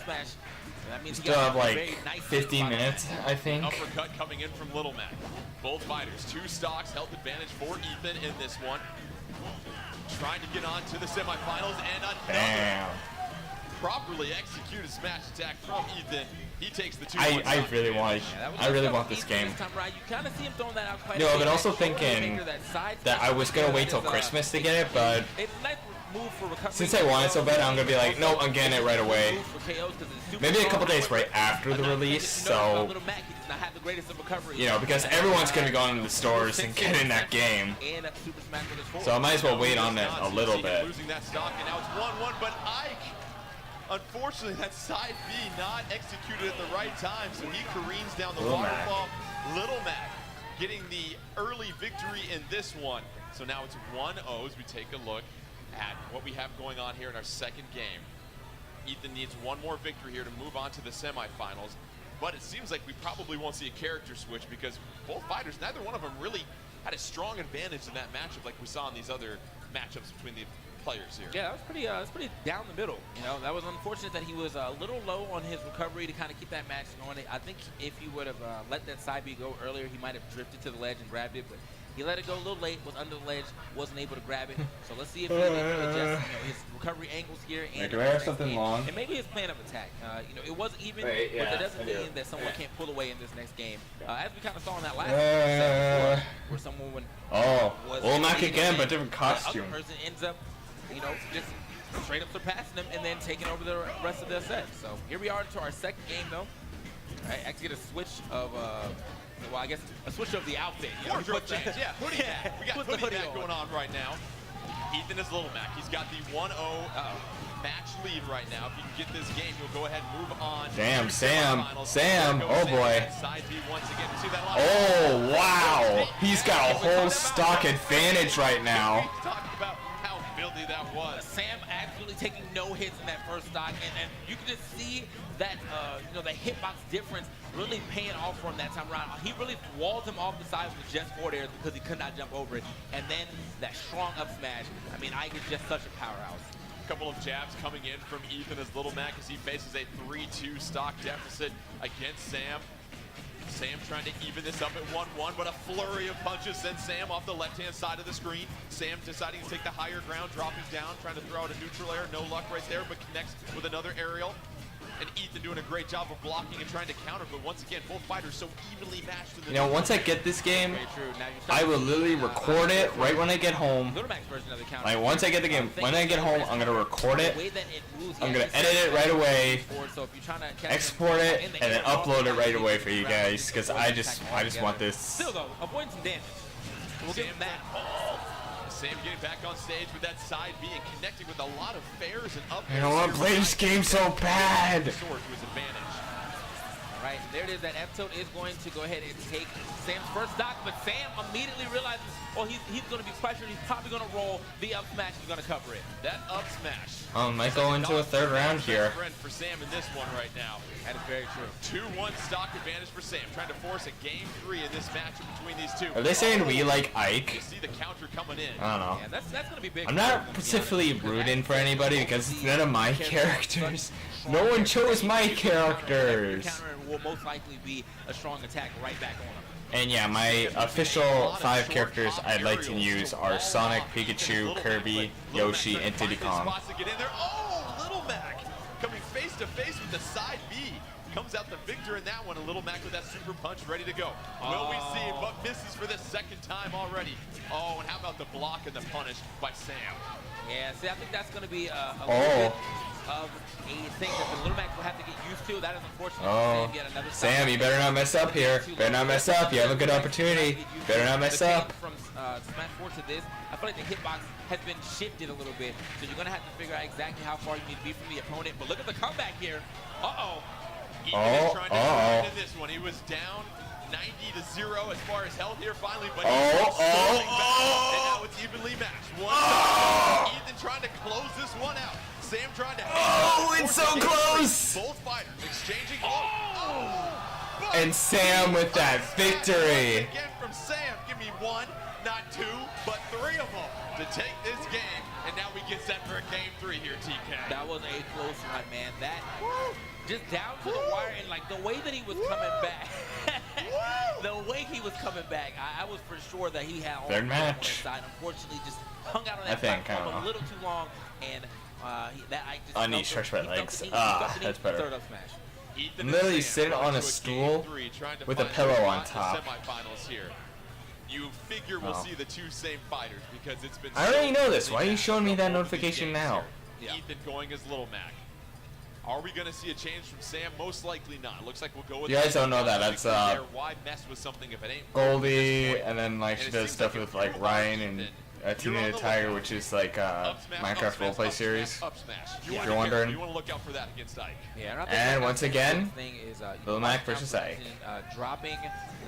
smash. That means still have like 50 minutes, I think. Uppercut coming in from Little Mac. Both fighters, 2 stocks, health advantage for Ethan in this one. Trying to get on to the semifinals, and another properly executed smash attack from Ethan. He takes the 2-1. I really want this game. You kind of see him throwing that out quite I've been also thinking that I was gonna wait till Christmas to get it, but since I want it so bad, I'm gonna be like, nope, I'm getting it right away. Maybe a couple days right after the release, so because everyone's gonna be going to the stores and getting that game. So I might as well wait on it a little bit. Losing that stock, and now it's 1-1, but Ike, unfortunately, that side B not executed at the right time, so he careens down the waterfall. Little Mac getting the early victory in this one. So now it's 1-0 as we take a look at what we have going on here in our second game. Ethan needs one more victory here to move on to the semifinals, but it seems like we probably won't see a character switch because both fighters, neither one of them really had a strong advantage in that matchup like we saw in these other matchups between the players here. Yeah, that was pretty down the middle. That was unfortunate that he was a little low on his recovery to kind of keep that match going. I think if he would have let that side B go earlier, he might have drifted to the ledge and grabbed it, but he let it go a little late, was under the ledge, wasn't able to grab it. So let's see if he can adjust his recovery angles here. And do I have something long? And maybe his plan of attack. It was even, but that doesn't mean that someone can't pull away in this next game. As we kind of saw in that last set where someone was Little Mac again, but different costume. The other person ends up, just straight up surpassing them and then taking over the rest of their set. So here we are into our second game, though. All right, actually get a switch of well, I guess a switch of the outfit. Wardrobe change, yeah. Hoodie back. We got hoodie back going on right now. Ethan is Little Mac. He's got the 1-0 match lead right now. If you can get this game, you'll go ahead and move on. Damn, Sam. Oh boy. Side B once again. See that oh wow. He's got a whole stock advantage right now. Talking about how filthy that was. Sam absolutely taking no hits in that first stock, and you can just see that the hitbox difference really paying off for him that time around. He really walled him off the sides with just forward airs because he could not jump over it. And then that strong up smash. I mean, Ike is just such a powerhouse. A couple of jabs coming in from Ethan as Little Mac as he faces a 3-2 stock deficit against Sam. Sam trying to even this up at 1-1, but a flurry of punches sends Sam off the left-hand side of the screen. Sam deciding to take the higher ground, dropping down, trying to throw out a neutral air. No luck right there, but connects with another aerial. And Ethan doing a great job of blocking and trying to counter, but once again, both fighters so evenly matched in the once I get this game, I will literally record it right when I get home. Like, once I get the game, when I get home, I'm going to record it. I'm going to edit it right away, export it, and then upload it right away for you guys, because I just want this. Still, though, avoiding some damage. We'll give him that. Sam getting back on stage with that side B and connecting with a lot of fairs and up. I don't want to play this game so bad. Sword to his advantage. All right, there it is. That F-tilt is going to go ahead and take Sam's first stock, but Sam immediately realizes, oh, he's going to be pressured. He's probably going to roll the up smash. He's going to cover it. That up smash. Might go into a third round here. Friend for Sam in this one right now. That is very true. 2-1 stock advantage for Sam, trying to force a game 3 in this matchup between these two. Are they saying we like Ike? You see the counter coming in. I don't know. Yeah, that's going to be big. I'm not specifically rooting for anybody because it's none of my characters. No one chose my characters. Counter will most likely be a strong attack right back on him. And yeah, my official 5 characters I'd like to use are Sonic, Pikachu, Kirby, Yoshi, and Diddy Kong. Oh, Little Mac coming face to face with the side B. Comes out the victor in that one. A Little Mac with that super punch ready to go. Will we see, but misses for the second time already. Oh, and how about the block and the punish by Sam? Yeah, see, I think that's going to be a little bit of a thing that the Little Mac will have to get used to. That is unfortunate. Sam, you better not mess up here. Better not mess up. You have a good opportunity. Better not mess up. From Smash 4 to this, I feel like the hitbox has been shifted a little bit. So you're going to have to figure out exactly how far you need to be from the opponent. But look at the comeback here. Uh-oh. Ethan is trying to grind in this one. He was down 90-0 as far as health here finally, but he's back, and now it's evenly matched. Ethan trying to close this one out. Sam trying to it's so close! Both fighters exchanging and Sam with that victory. Again from Sam. Give me 1, not 2, but 3 of them to take this game. And now we get set for a game 3 here, TK. That was a close one, man. That just down to the wire, and like the way that he was coming back. The way he was coming back, I was for sure that he had all the on his side. Unfortunately, just hung out on that platform a little too long, and I need to stretch my legs. That's better. Third up smash. I'm literally sitting on a stool with a pillow on top. Semifinals here. You figure we'll see the two same fighters because it's been. I already know this. Why are you showing me that notification now? Yeah. Ethan going as Little Mac. Are we going to see a change from Sam? Most likely not. Looks like we'll go with. You guys don't know that. That's why mess with something if it ain't Goldie, and then like she does stuff with like Ryan and Tina the Tiger, which is like Minecraft roleplay series. If you're wondering. You want to look out for that against Ike. Yeah, and once again, Little Mac versus Ike. Dropping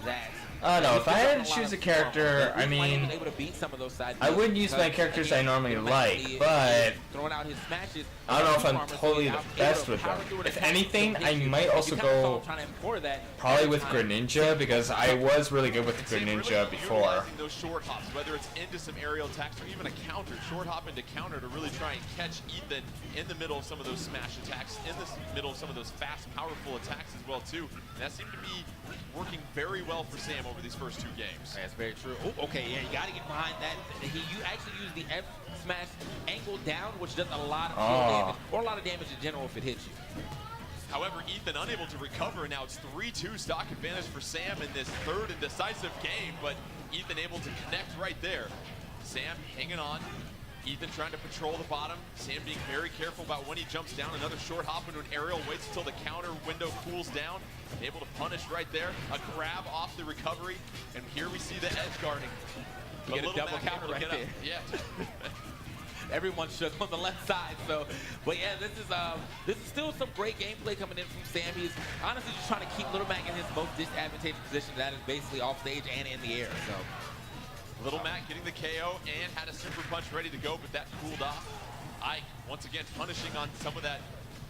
that. No, if I had to choose a character, I mean, I wouldn't use my characters I normally like, but I don't know if I'm totally the best with them. If anything, I might also go probably with Greninja, because I was really good with Greninja before. Those short hops, whether it's into some aerial attacks or even a counter, short hop into counter to really try and catch Ethan in the middle of some of those smash attacks, in the middle of some of those fast, powerful attacks as well too. And that seemed to be working very well for Sam over these first 2 games. That's very true. Oh, okay, yeah, you got to get behind that. You actually use the F smash angle down, which does a lot of damage, or a lot of damage in general if it hits you. However, Ethan unable to recover. Now it's 3-2 stock advantage for Sam in this third and decisive game, but Ethan able to connect right there. Sam hanging on. Ethan trying to patrol the bottom. Sam being very careful about when he jumps down. Another short hop into an aerial, waits until the counter window cools down. Able to punish right there. A grab off the recovery. And here we see the edge guarding. You get a double counter right there. Yeah. Everyone shook on the left side. So, but yeah, this is still some great gameplay coming in from Sam. He's honestly just trying to keep Little Mac in his most disadvantageous position. That is basically off stage and in the air. So. Little Mac getting the KO and had a super punch ready to go, but that cooled off. Ike once again punishing on some of that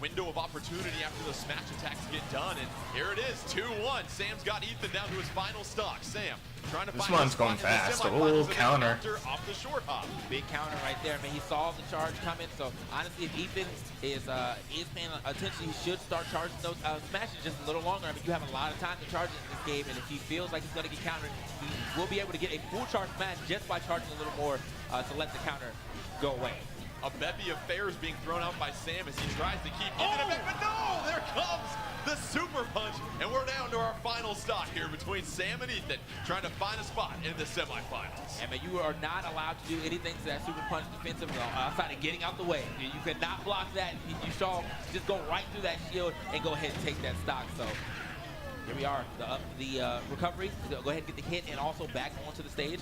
window of opportunity after those smash attacks get done, and here it is, 2-1. Sam's got Ethan down to his final stock. Sam trying to this one's going fast. Oh, counter. Off the short hop. Big counter right there. I mean, he saw the charge coming, so honestly, if Ethan is paying attention, he should start charging those smashes just a little longer. I mean, you have a lot of time to charge in this game, and if he feels like he's going to get countered, he will be able to get a full charge smash just by charging a little more to let the counter go away. A bevy of fares being thrown out by Sam as he tries to keep Ethan at bay, but no! There comes the super punch, and we're down to our final stock here between Sam and Ethan, trying to find a spot in the semifinals. And man, you are not allowed to do anything to that super punch defensive outside of getting out the way. You cannot block that. You saw just go right through that shield and go ahead and take that stock. So here we are, the recovery. Go ahead and get the hit and also back onto the stage.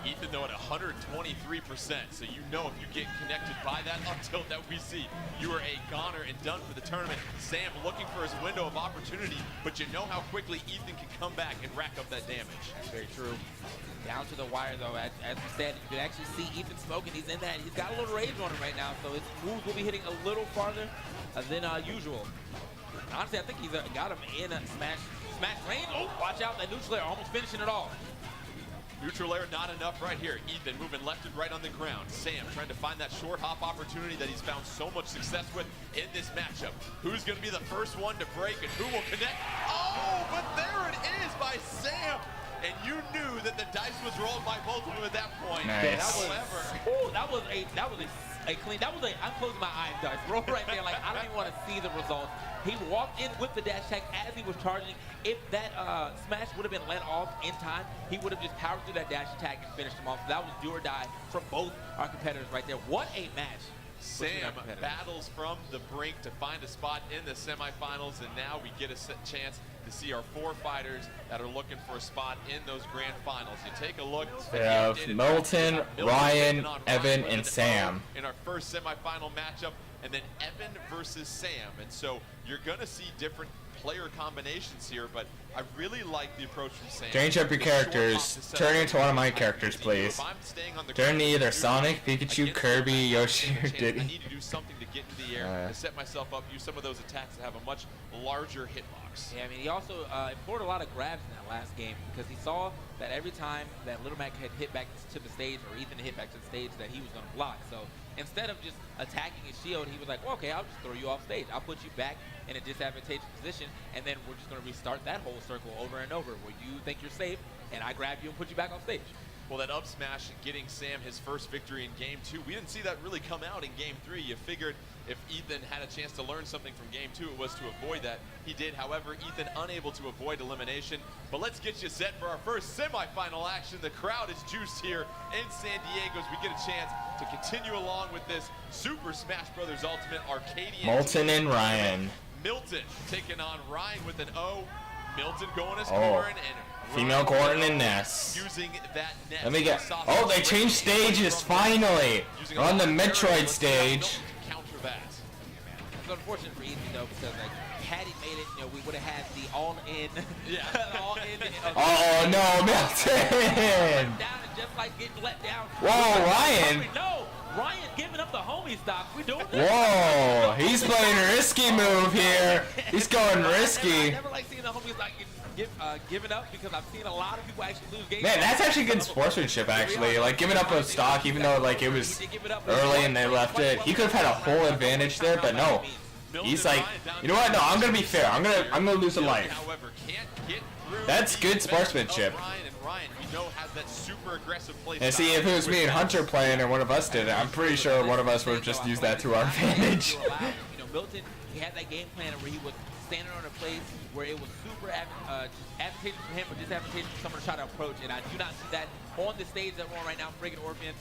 Ethan, though, at 123%, so you know if you get connected by that up tilt that we see, you are a goner and done for the tournament. Sam looking for his window of opportunity, but you know how quickly Ethan can come back and rack up that damage. That's very true. Down to the wire, though, as we said, you can actually see Ethan smoking. He's in that. He's got a little rage on him right now, so his moves will be hitting a little farther than usual. Honestly, I think he's got him in a smash range. Oh, watch out, that neutral air almost finishing it all. Neutral air not enough right here. Ethan moving left and right on the ground. Sam trying to find that short hop opportunity that he's found so much success with in this matchup. Who's going to be the first one to break and who will connect? Oh, but there it is by Sam. And you knew that the dice was rolled by both of them at that point. Nice. That was a clean. I'm closing my eyes, dice roll right there. Like, I don't even want to see the results. He walked in with the dash attack as he was charging. If that smash would have been let off in time, he would have just powered through that dash attack and finished him off. So that was do or die from both our competitors right there. What a match. Sam battles from the brink to find a spot in the semifinals, and now we get a chance to see our 4 fighters that are looking for a spot in those grand finals. You take a look. We have Milton, Ryan, Evan, and Sam in our first semifinal matchup, and then Evan versus Sam. And so you're going to see different player combinations here, but I really like the approach from Sam. Change up your characters. Turn into one of my characters, please. Turn to either Sonic, Pikachu, Kirby, Yoshi, or Diddy. I need to do something to get into the air, to set myself up, use some of those attacks that have a much larger hitbox. Yeah, I mean, he also employed a lot of grabs in that last game because he saw that every time that Little Mac had hit back to the stage or Ethan hit back to the stage that he was going to block. So instead of just attacking his shield, he was like, well, okay, I'll just throw you off stage. I'll put you back in a disadvantageous position, and then we're just going to restart that whole circle over and over where you think you're safe, and I grab you and put you back off stage. Well, that up smash getting Sam his first victory in Game 2. We didn't see that really come out in Game 3. You figured if Ethan had a chance to learn something from Game 2, it was to avoid that. He did, however, Ethan unable to avoid elimination. But let's get you set for our first semifinal action. The crowd is juiced here in San Diego as we get a chance to continue along with this Super Smash Bros. Ultimate Arcadian. Milton and Ryan. Milton taking on Ryan with an O. Milton going as Corrin and female Corrin and Ness. Using that Ness. Let me get. Oh, they changed stages finally. We're on the Metroid stage. Counter that. It's unfortunate for Ethan though because like had he made it, you know, we would have had the all-in. Yeah. all-in. Oh no, Milton! Down and just like getting let down. Whoa, Ryan! No, Ryan giving up the homie stock. We doing this. Whoa, he's playing a risky move here. He's going risky. I never like seeing the homies like giving up because I've seen a lot of people actually lose games. Man, that's actually good sportsmanship, actually. Like, giving up a stock, even though, like, it was early and they left it. He could have had a whole advantage there, but no. He's like, you know what? No, I'm gonna be fair. I'm gonna lose a life. That's good sportsmanship. And see, if it was me and Hunter playing and one of us did it, I'm pretty sure one of us would have just used that to our advantage. You know, Milton, he had that game plan where he was standing on a place where it was super advantageous for him, but disadvantageous for someone to try to approach. And I do not see that on the stage that we're on right now, friggin' Orpheus.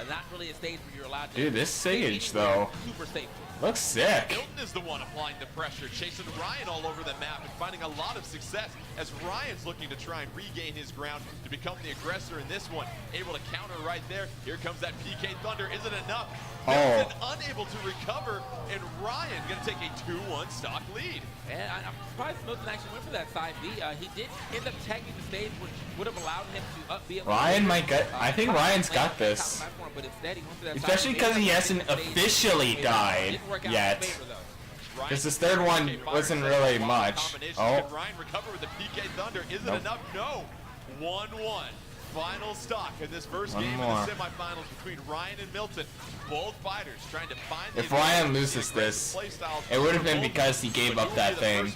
Not really a stage where you're allowed to. Dude, this stage though super safe. Looks sick. Milton is the one applying the pressure, chasing Ryan all over the map and finding a lot of success as Ryan's looking to try and regain his ground to become the aggressor in this one. Able to counter right there. Here comes that PK Thunder. Is it enough? Milton unable to recover, and Ryan going to take a 2-1 stock lead. And I'm surprised Milton actually went for that side B. He did end up tagging the stage, which would have allowed him to be able Ryan might get. I think Ryan's got this. But instead, he went for that especially because he hasn't officially died yet. Because this third one wasn't really much. Oh. Can Ryan recover with the PK Thunder? Is it enough? No. 1-1. Final stock in this first game of the semifinals between Ryan and Milton. Both fighters trying to find. If Ryan loses this, it would have been because he gave up that thing.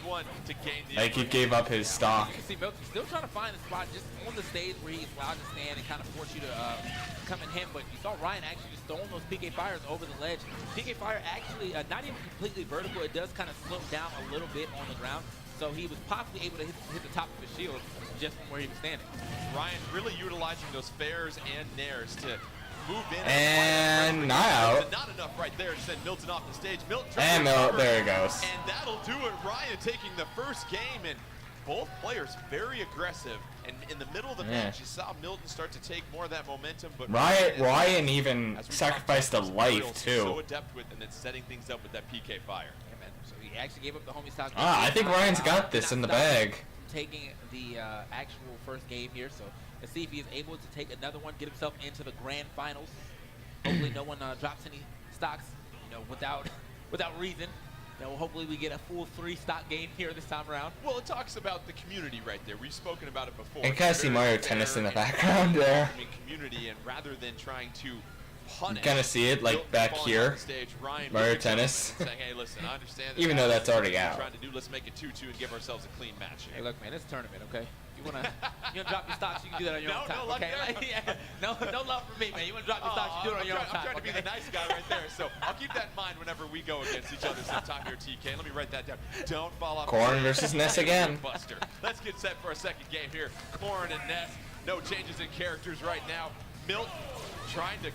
Like he gave up his stock. You can see Milton still trying to find the spot just on the stage where he's allowed to stand and kind of force you to come at him. But you saw Ryan actually just throwing those PK Fires over the ledge. PK Fire actually not even completely vertical. It does kind of slope down a little bit on the ground. So he was possibly able to hit the top of his shield just from where he was standing. Ryan really utilizing those fairs and nairs to move in. And not out. Not enough right there to send Milton off the stage. Milton and there he goes. And that'll do it. Ryan taking the first game. And both players very aggressive, and in the middle of the match, you saw Milton start to take more of that momentum. But Ryan even sacrificed a life too. So adept with and then setting things up with that PK fire. Yeah, man. So he actually gave up the homie stock. I think Ryan's got this in the bag. Taking the actual first game here, so let's see if he is able to take another one, get himself into the grand finals. Hopefully, no one drops any stocks, without reason. Hopefully we get a full 3 stock game here this time around. Well, it talks about the community right there. We've spoken about it before. And kind of see Mario Tennis in the background there. Community, and rather than trying to punish, you kind of see it like back here. Stage, Mario Tennis. Saying, hey, listen, I understand. Even though that's already out. Trying to do, let's make it 2-2 and give ourselves a clean match. Hey, look, man, it's a tournament, okay? You wanna drop your stocks, you can do that on your own time, okay? No love for me, man. You wanna drop your stocks, you do it on your own time. I'm trying to be the nice guy right there, so I'll keep that in mind whenever we go against each other sometime here, TK. Let me write that down. Don't fall off. Corn versus Ness again. Buster. Let's get set for a second game here. Corn and Ness. No changes in characters right now. Milton trying to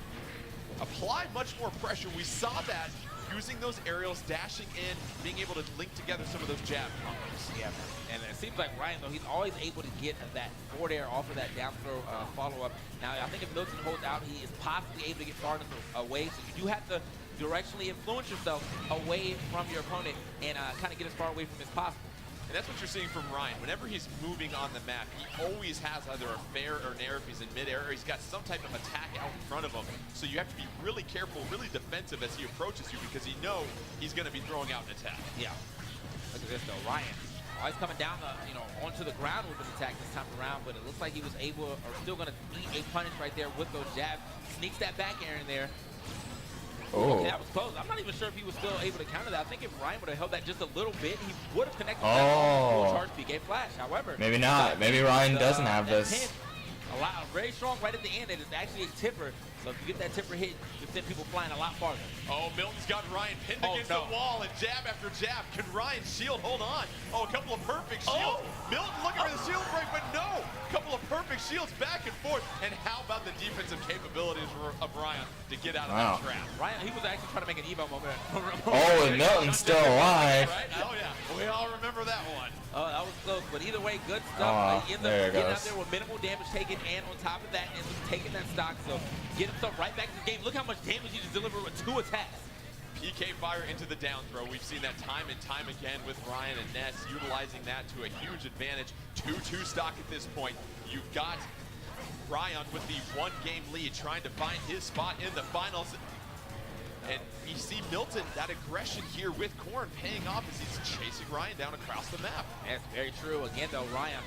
apply much more pressure. We saw that using those aerials, dashing in, being able to link together some of those jab combos. Yeah, and it seems like Ryan, though, he's always able to get that forward air off of that down throw follow-up. Now, I think if Milton holds out, he is possibly able to get far enough away, so you do have to directionally influence yourself away from your opponent and kind of get as far away from as possible. And that's what you're seeing from Ryan. Whenever he's moving on the map, he always has either a fair or nair if he's in midair, or he's got some type of attack out in front of him. So you have to be really careful, really defensive as he approaches you, because you know he's going to be throwing out an attack. Yeah. Look at this, though. Ryan always coming down onto the ground with an attack this time around, but it looks like he was able, or still going to eat a punish right there with those jabs. Sneaks that back air in there. Oh. Okay, that was close. I'm not even sure if he was still able to counter that. I think if Ryan would have held that just a little bit, he would have connected that full charge PK flash. However, maybe not. Maybe Ryan doesn't have this. Very strong right at the end. It is actually a tipper. So if you get that tipper hit, you send people flying a lot farther. Oh, Milton's got Ryan pinned against the wall, and jab after jab. Can Ryan's shield hold on? Oh, a couple of perfect shields. Milton looking for the shield break, but no. A couple of perfect shields back and forth. And how about the defensive capabilities of Ryan to get out of that trap? Ryan, he was actually trying to make an Evo moment. Oh, and Milton's still alive. Right? Oh, yeah. We all remember that one. Oh, that was close. But either way, good stuff. He ends up getting out there with minimal damage taken, and on top of that, ends up taking that stock. So get himself right back to the game. Look how much damage he just delivered with 2 attacks. PK fire into the down throw. We've seen that time and time again with Ryan and Ness, utilizing that to a huge advantage. 2-2 stock at this point. You've got Ryan with the 1-game lead, trying to find his spot in the finals. And we see Milton, that aggression here with Corn paying off as he's chasing Ryan down across the map. That's very true. Again, though, Ryan,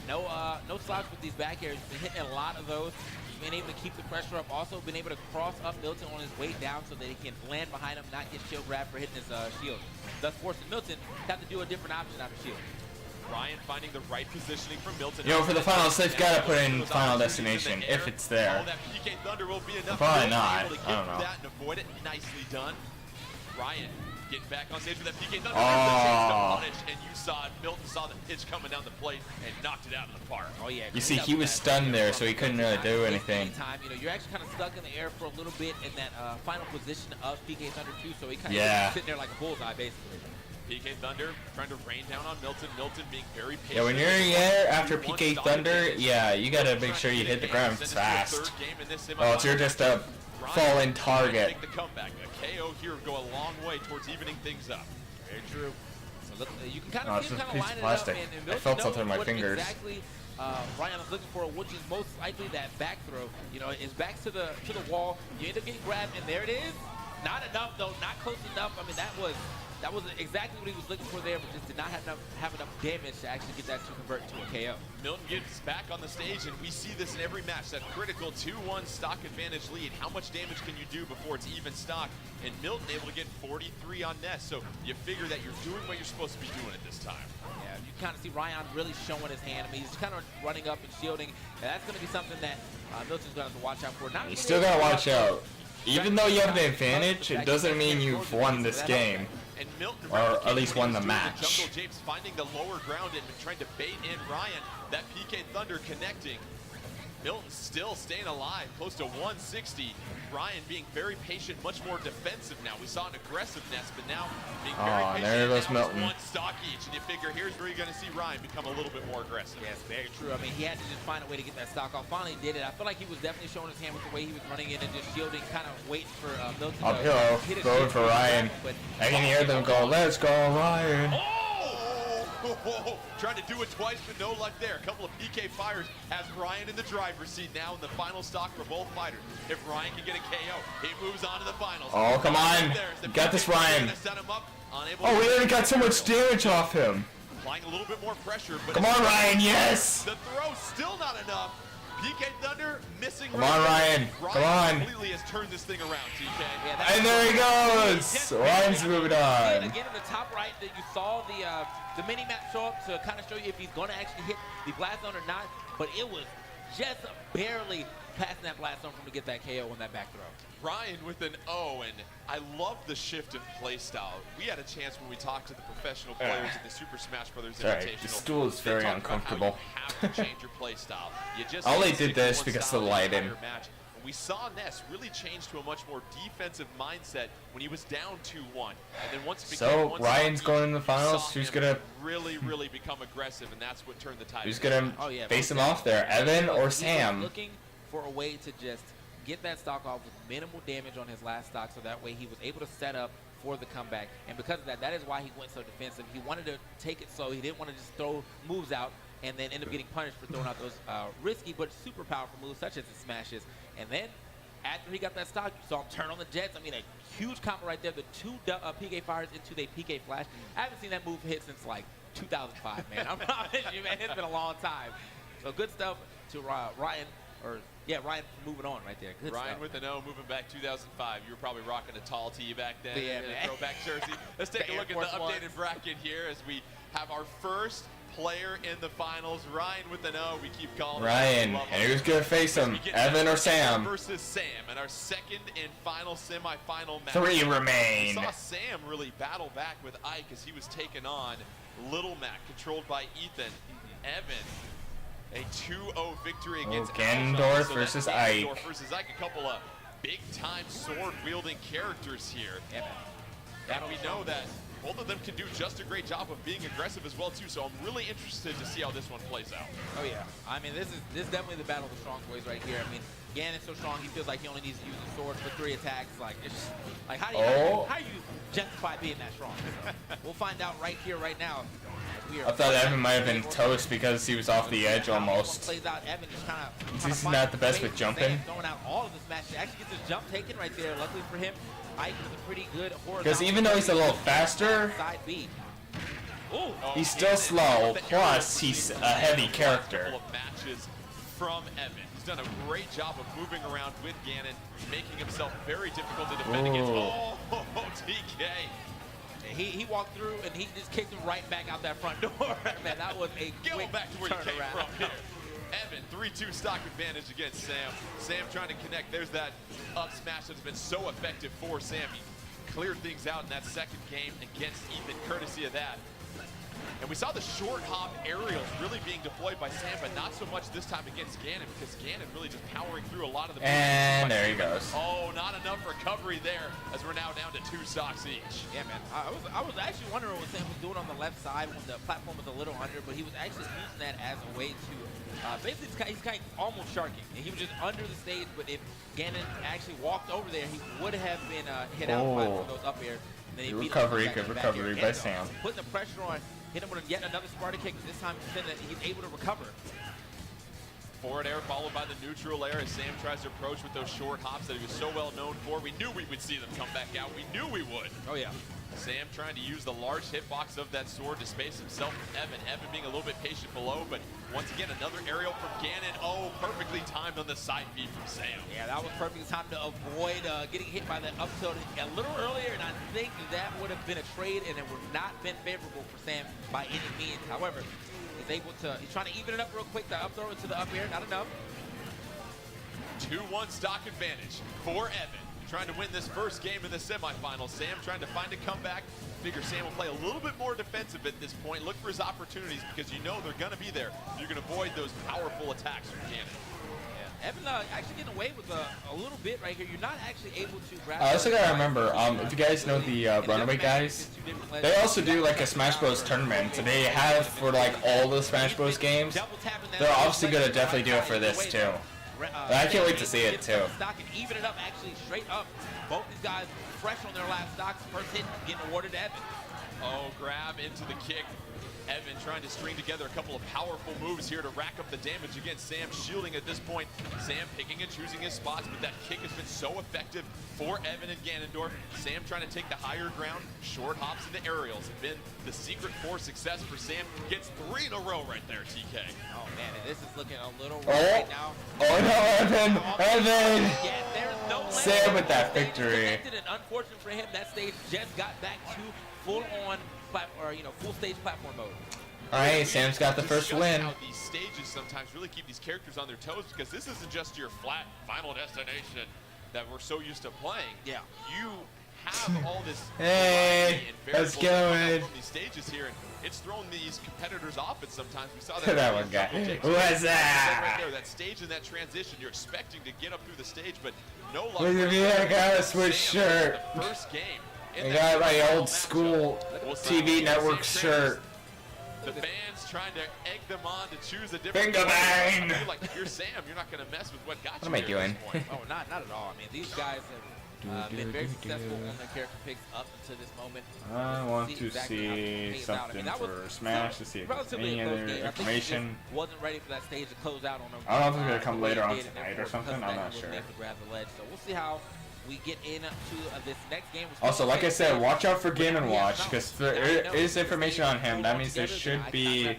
no slots with these back airs. He's been hitting a lot of those. He's been able to keep the pressure up. Also been able to cross up Milton on his way down so that he can land behind him, not get shield grab for hitting his shield. Thus forcing Milton to have to do a different option out of shield. Ryan finding the right positioning from Milton. For the finals, they've got to put in Final Destination if it's there. Oh, that PK Thunder will be enough. Probably not. Able to I don't know. That and avoid it. Nicely done. Ryan getting back on stage with that PK Thunder. Oh. And you saw it. Milton saw the pitch coming down the plate and knocked it out of the park. Oh, yeah. You see, he was stunned there, so he couldn't really do anything. You're actually kind of stuck in the air for a little bit in that final position of PK Thunder 2, so he kind of sitting there like a bullseye, basically. PK Thunder trying to rain down on Milton. Milton being very patient. Yeah, when you're in the air after PK Thunder, you gotta make sure you hit the ground fast. Oh, it's you're just a falling target. Make the comeback. A KO here would go a long way towards evening things up. Very true. So look, you can kind of see him kind of line it up, and I felt something in my fingers. Exactly. Ryan was looking for, which is most likely that back throw. It's back to the wall. You end up getting grabbed, and there it is. Not enough though. Not close enough. I mean, that was exactly what he was looking for there, but just did not have enough damage to actually get that to convert into a KO. Milton gets back on the stage, and we see this in every match, that critical 2-1 stock advantage lead. How much damage can you do before it's even stock? And Milton able to get 43 on Ness, so you figure that you're doing what you're supposed to be doing at this time. Yeah, you kind of see Ryan really showing his hand. I mean, he's kind of running up and shielding, and that's going to be something that Milton's going to have to watch out for. You still got to watch out. Even though you have the advantage, it doesn't mean you've won this game. And Milton, or at least won the match. Jungle Japes finding the lower ground and trying to bait in Ryan. That PK Thunder connecting. Milton still staying alive, close to 160. Ryan being very patient, much more defensive now. We saw an aggressiveness, but now being very patient. There goes now Milton. One stock each, and you figure here's where you're going to see Ryan become a little bit more aggressive. Yes, very true. I mean, he had to just find a way to get that stock off. Finally did it. I feel like he was definitely showing his hand with the way he was running in and just shielding, kind of waiting for Milton to Uphill, hit his going for Ryan. But I can hear them go, let's go, Ryan. Oh! Trying to do it twice, but no luck there. A couple of PK fires has Ryan in the driver's seat now in the final stock for both fighters. If Ryan can get a KO, he moves on to the finals. Oh, come on. You got this, Ryan. Set him up, Oh, we already got so much damage off him. Applying a little bit more pressure, but come on, Ryan, yes! The throw still not enough. PK Thunder missing. Come on, Ryan. Come on. Completely has turned this thing around, TK. Yeah, and there he goes. Ryan's moving on. Again, in the top right, that you saw the mini map show up to kind of show you if he's going to actually hit the blast zone or not. But it was just barely passing that blast zone for him to get that KO on that back throw. Ryan with an O, and I love the shift in play style. We had a chance when we talked to the professional players at the Super Smash Brothers Invitational. The stool is very uncomfortable. How you have to change your play style. You just I only did this because of the lighting. Match. And we saw Ness really change to a much more defensive mindset when he was down 2-1. And then once it became so one Ryan's stock, going in the finals. Who's gonna really become aggressive, and that's what turned the tide. Who's gonna face him off there, Evan or Sam? Looking for a way to just get that stock off with minimal damage on his last stock, so that way he was able to set up for the comeback. And because of that, that is why he went so defensive. He wanted to take it slow. He didn't want to just throw moves out and then end up getting punished for throwing out those risky but super powerful moves such as the smashes. And then after he got that stock, you saw him turn on the jets. I mean, a huge combo right there. The two PK fires into the PK flash. I haven't seen that move hit since like 2005, man. I promise you, man. It's been a long time. So good stuff to Ryan. Ryan moving on right there. Good Ryan stuff. with an O moving back 2005. You were probably rocking a tall tee back then. Yeah, in man. a throwback jersey. Let's take a look at the updated bracket here as we have our first player in the finals. Ryan with an O. We keep calling Ryan. And who's going to face him? Evan or Sam? Versus Sam. And our second and final semifinal match. 3 remain. We saw Sam really battle back with Ike as he was taken on Little Mac, controlled by Ethan. Evan. A 2-0 victory against Ganondorf versus Ike. Ganondorf versus Ike. A couple of big-time sword-wielding characters here. Yeah, man. And we know that both of them can do just a great job of being aggressive as well, too. So I'm really interested to see how this one plays out. Oh, yeah. I mean, this is definitely the battle of the strong boys right here. I mean, Ganon's so strong, he feels like he only needs to use his sword for 3 attacks. Like, it's just, like, how do you justify being that strong? We'll find out right here, right now. I thought Evan might have been toast because he was off the edge almost. Plays out, Evan just kind of. He's not the best with jumping. Throwing out all of his matches. Actually gets his jump taken right there. Luckily for him, Ike was a pretty good horizontal. Because even though he's a little faster, side B. he's still slow. Plus, he's a heavy character. Couple of matches from Evan. He's done a great job of moving around with Ganon, making himself very difficult to defend against. Oh, TK. He walked through and he just kicked him right back out that front door. Man, that was a quick back to where you came turnaround. from here. Evan, 3-2 stock advantage against Sam. Sam trying to connect. There's that up smash that's been so effective for Sam. He cleared things out in that second game against Ethan, courtesy of that. And we saw the short hop aerials really being deployed by Sam, but not so much this time against Ganon, because Ganon really just powering through a lot of the moves. And there he goes. Oh, not enough recovery there, as we're now down to 2 stocks each. Yeah, man. I was actually wondering what Sam was doing on the left side when the platform was a little under, but he was actually using that as a way to basically he's kind of almost sharking. And he was just under the stage, but if Ganon actually walked over there, he would have been hit out by one of those up air. And then Good recovery by Sam. Putting the pressure on, hit him with yet another Sparta kick, but this time he's able to recover. Forward air followed by the neutral air as Sam tries to approach with those short hops that he was so well known for. We knew we would see them come back out. We knew we would. Oh, yeah. Sam trying to use the large hitbox of that sword to space himself from Evan. Evan being a little bit patient below, but once again, another aerial from Ganon. Oh, perfectly timed on the side B from Sam. Yeah, that was perfect time to avoid getting hit by that up tilt a little earlier, and I think that would have been a trade, and it would not been favorable for Sam by any means. However, he's trying to even it up real quick. The up throw into the up air, not enough. 2-1 stock advantage for Evan. Trying to win this first game in the semifinals. Sam trying to find a comeback. Figure Sam will play a little bit more defensive at this point. Look for his opportunities because you know they're going to be there. You're going to avoid those powerful attacks from Ganon. Evan actually getting away with a little bit right here. You're not actually able to grab. I also gotta remember, if you guys know the Runaway guys, they also do like a Smash Bros tournament. They have for like all the Smash Bros games. They're obviously gonna definitely do it for this too. I can't wait to see it too. Stock and even it up actually straight up. Both these guys fresh on their last stocks. First hit getting awarded to Evan. Oh, grab into the kick. Evan trying to string together a couple of powerful moves here to rack up the damage against Sam, shielding at this point. Sam picking and choosing his spots, but that kick has been so effective for Evan and Ganondorf. Sam trying to take the higher ground. Short hops into aerials have been the secret for success for Sam. Gets 3 in a row right there, TK. Oh man, and this is looking a little rough right now. Oh no, Evan! Evan! Yeah, there's no Sam with that victory. And unfortunate for him, that stage just got back to full-on full stage platform mode. All right, Sam's got the first win. How these stages sometimes really keep these characters on their toes, because this isn't just your flat final destination that we're so used to playing. Yeah. You have all this. Hey, let's go in. These stages here, and it's thrown these competitors off. And sometimes we saw that one guy. What's that? Right there, that stage and that transition. You're expecting to get up through the stage, but no luck. Look at me, I got a switch shirt. The first game. I got my old school TV network shirt. The fans trying to egg them on to choose a different. Bingo bang! Like, if you're Sam, you're not going to mess with what got you. What am I doing? Oh, not at all. I mean, these guys have been very successful on their character picks up until this moment. I want to see something for Smash to see if there's any other information. Wasn't ready for that stage to close out on them. I don't know if it's going to come later on tonight or something. I'm not sure. Grab the ledge. So we'll see how we get into this next game. Also, like I said, watch out for Game & Watch, because there is information on him. That means there should be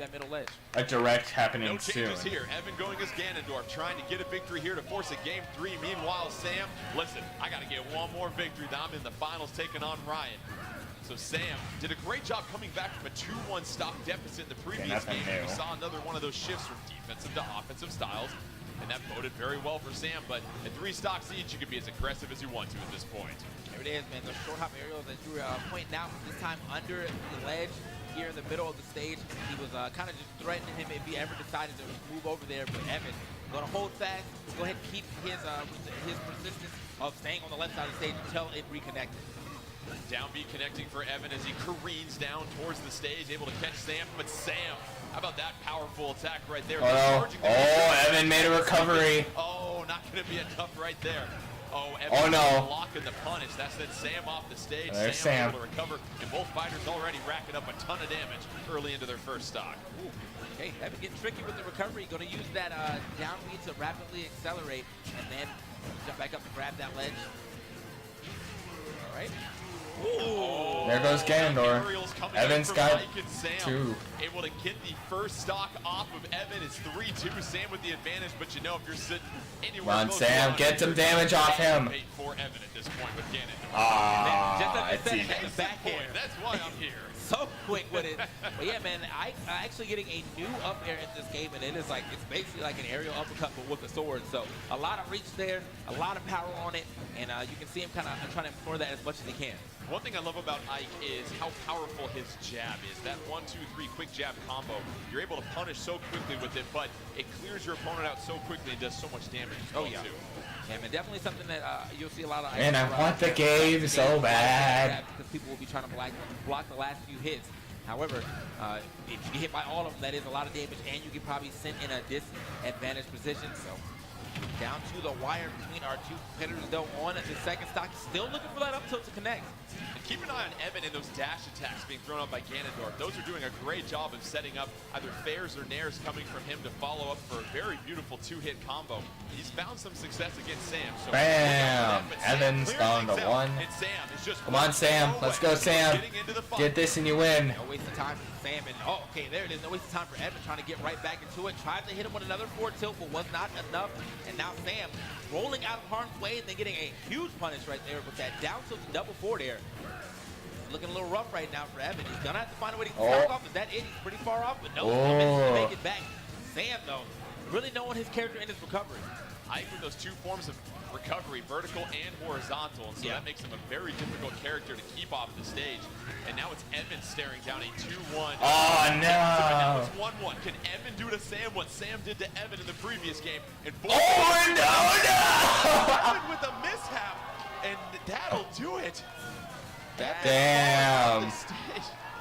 a direct happening soon. No changes here. Evan going as Ganondorf, trying to get a victory here to force a Game 3. Meanwhile, Sam, listen, I got to get one more victory. I'm in the finals taking on Ryan. So Sam did a great job coming back from a 2-1 stock deficit in the previous game. We saw another one of those shifts from defensive to offensive styles. And that boded very well for Sam, but at 3 stocks each, you can be as aggressive as you want to at this point. There it is, man. Those short hop aerials that you were pointing out, this time under the ledge here in the middle of the stage. He was kind of just threatening him if he ever decided to move over there. But Evan going to hold fast, go ahead and keep his persistence of staying on the left side of the stage until it reconnected. Down B connecting for Evan as he careens down towards the stage, able to catch Sam. But Sam, how about that powerful attack right there? Evan made a recovery. Oh, not going to be enough right there. Oh, Evan blocking the punish. That sent Sam off the stage. Sam able to recover, and both fighters already racking up a ton of damage early into their first stock. Ooh. Okay, Evan getting tricky with the recovery. Going to use that down B to rapidly accelerate, and then jump back up and grab that ledge. All right. Ooh. There goes Ganondorf. Evan's got 2. Able to get the first stock off of Evan. It's 3-2. Sam with the advantage, but you know if you're sitting anywhere. Come on, Sam, get some damage off him. For Evan at this point with Ganondorf. It's easy. That's why I'm here. So quick with it. But yeah, man, I actually getting a new up air in this game, and it's basically like an aerial uppercut but with a sword. So a lot of reach there, a lot of power on it, and you can see him kind of trying to explore that as much as he can. One thing I love about Ike is how powerful his jab is. That 1-2-3 quick jab combo. You're able to punish so quickly with it, but it clears your opponent out so quickly and does so much damage as well, too. Yeah, man, definitely something that you'll see a lot of. And I want the game so bad. Because people will be trying to block the last few hits. However, if you get hit by all of them, that is a lot of damage, and you get probably sent in a disadvantaged position. So down to the wire between our two competitors, though, on the second stock. Still looking for that up tilt to connect. And keep an eye on Evan and those dash attacks being thrown out by Ganondorf. Those are doing a great job of setting up either fairs or nairs coming from him to follow up for a very beautiful 2-hit combo. He's found some success against Sam. So bam! Evan's down to 1. And Sam is just come on, Sam. Let's go, Sam. Get this and you win. No waste of time for Sam. And okay, there it is. No waste of time for Evan trying to get right back into it. Tried to hit him with another forward tilt, but was not enough. And now Sam rolling out of harm's way and then getting a huge punish right there with that down tilt double forward air. Looking a little rough right now for Evan. He's gonna have to find a way to get off. Is that it? He's pretty far off, but no, to make it back. Sam, though, really knowing his character in his recovery. Ike with those 2 forms of recovery, vertical and horizontal, and so that makes him a very difficult character to keep off the stage. And now it's Evan staring down a 2-1. Oh, no. Now it's 1-1. Can Evan do to Sam what Sam did to Evan in the previous game? And oh, no! out. Damn.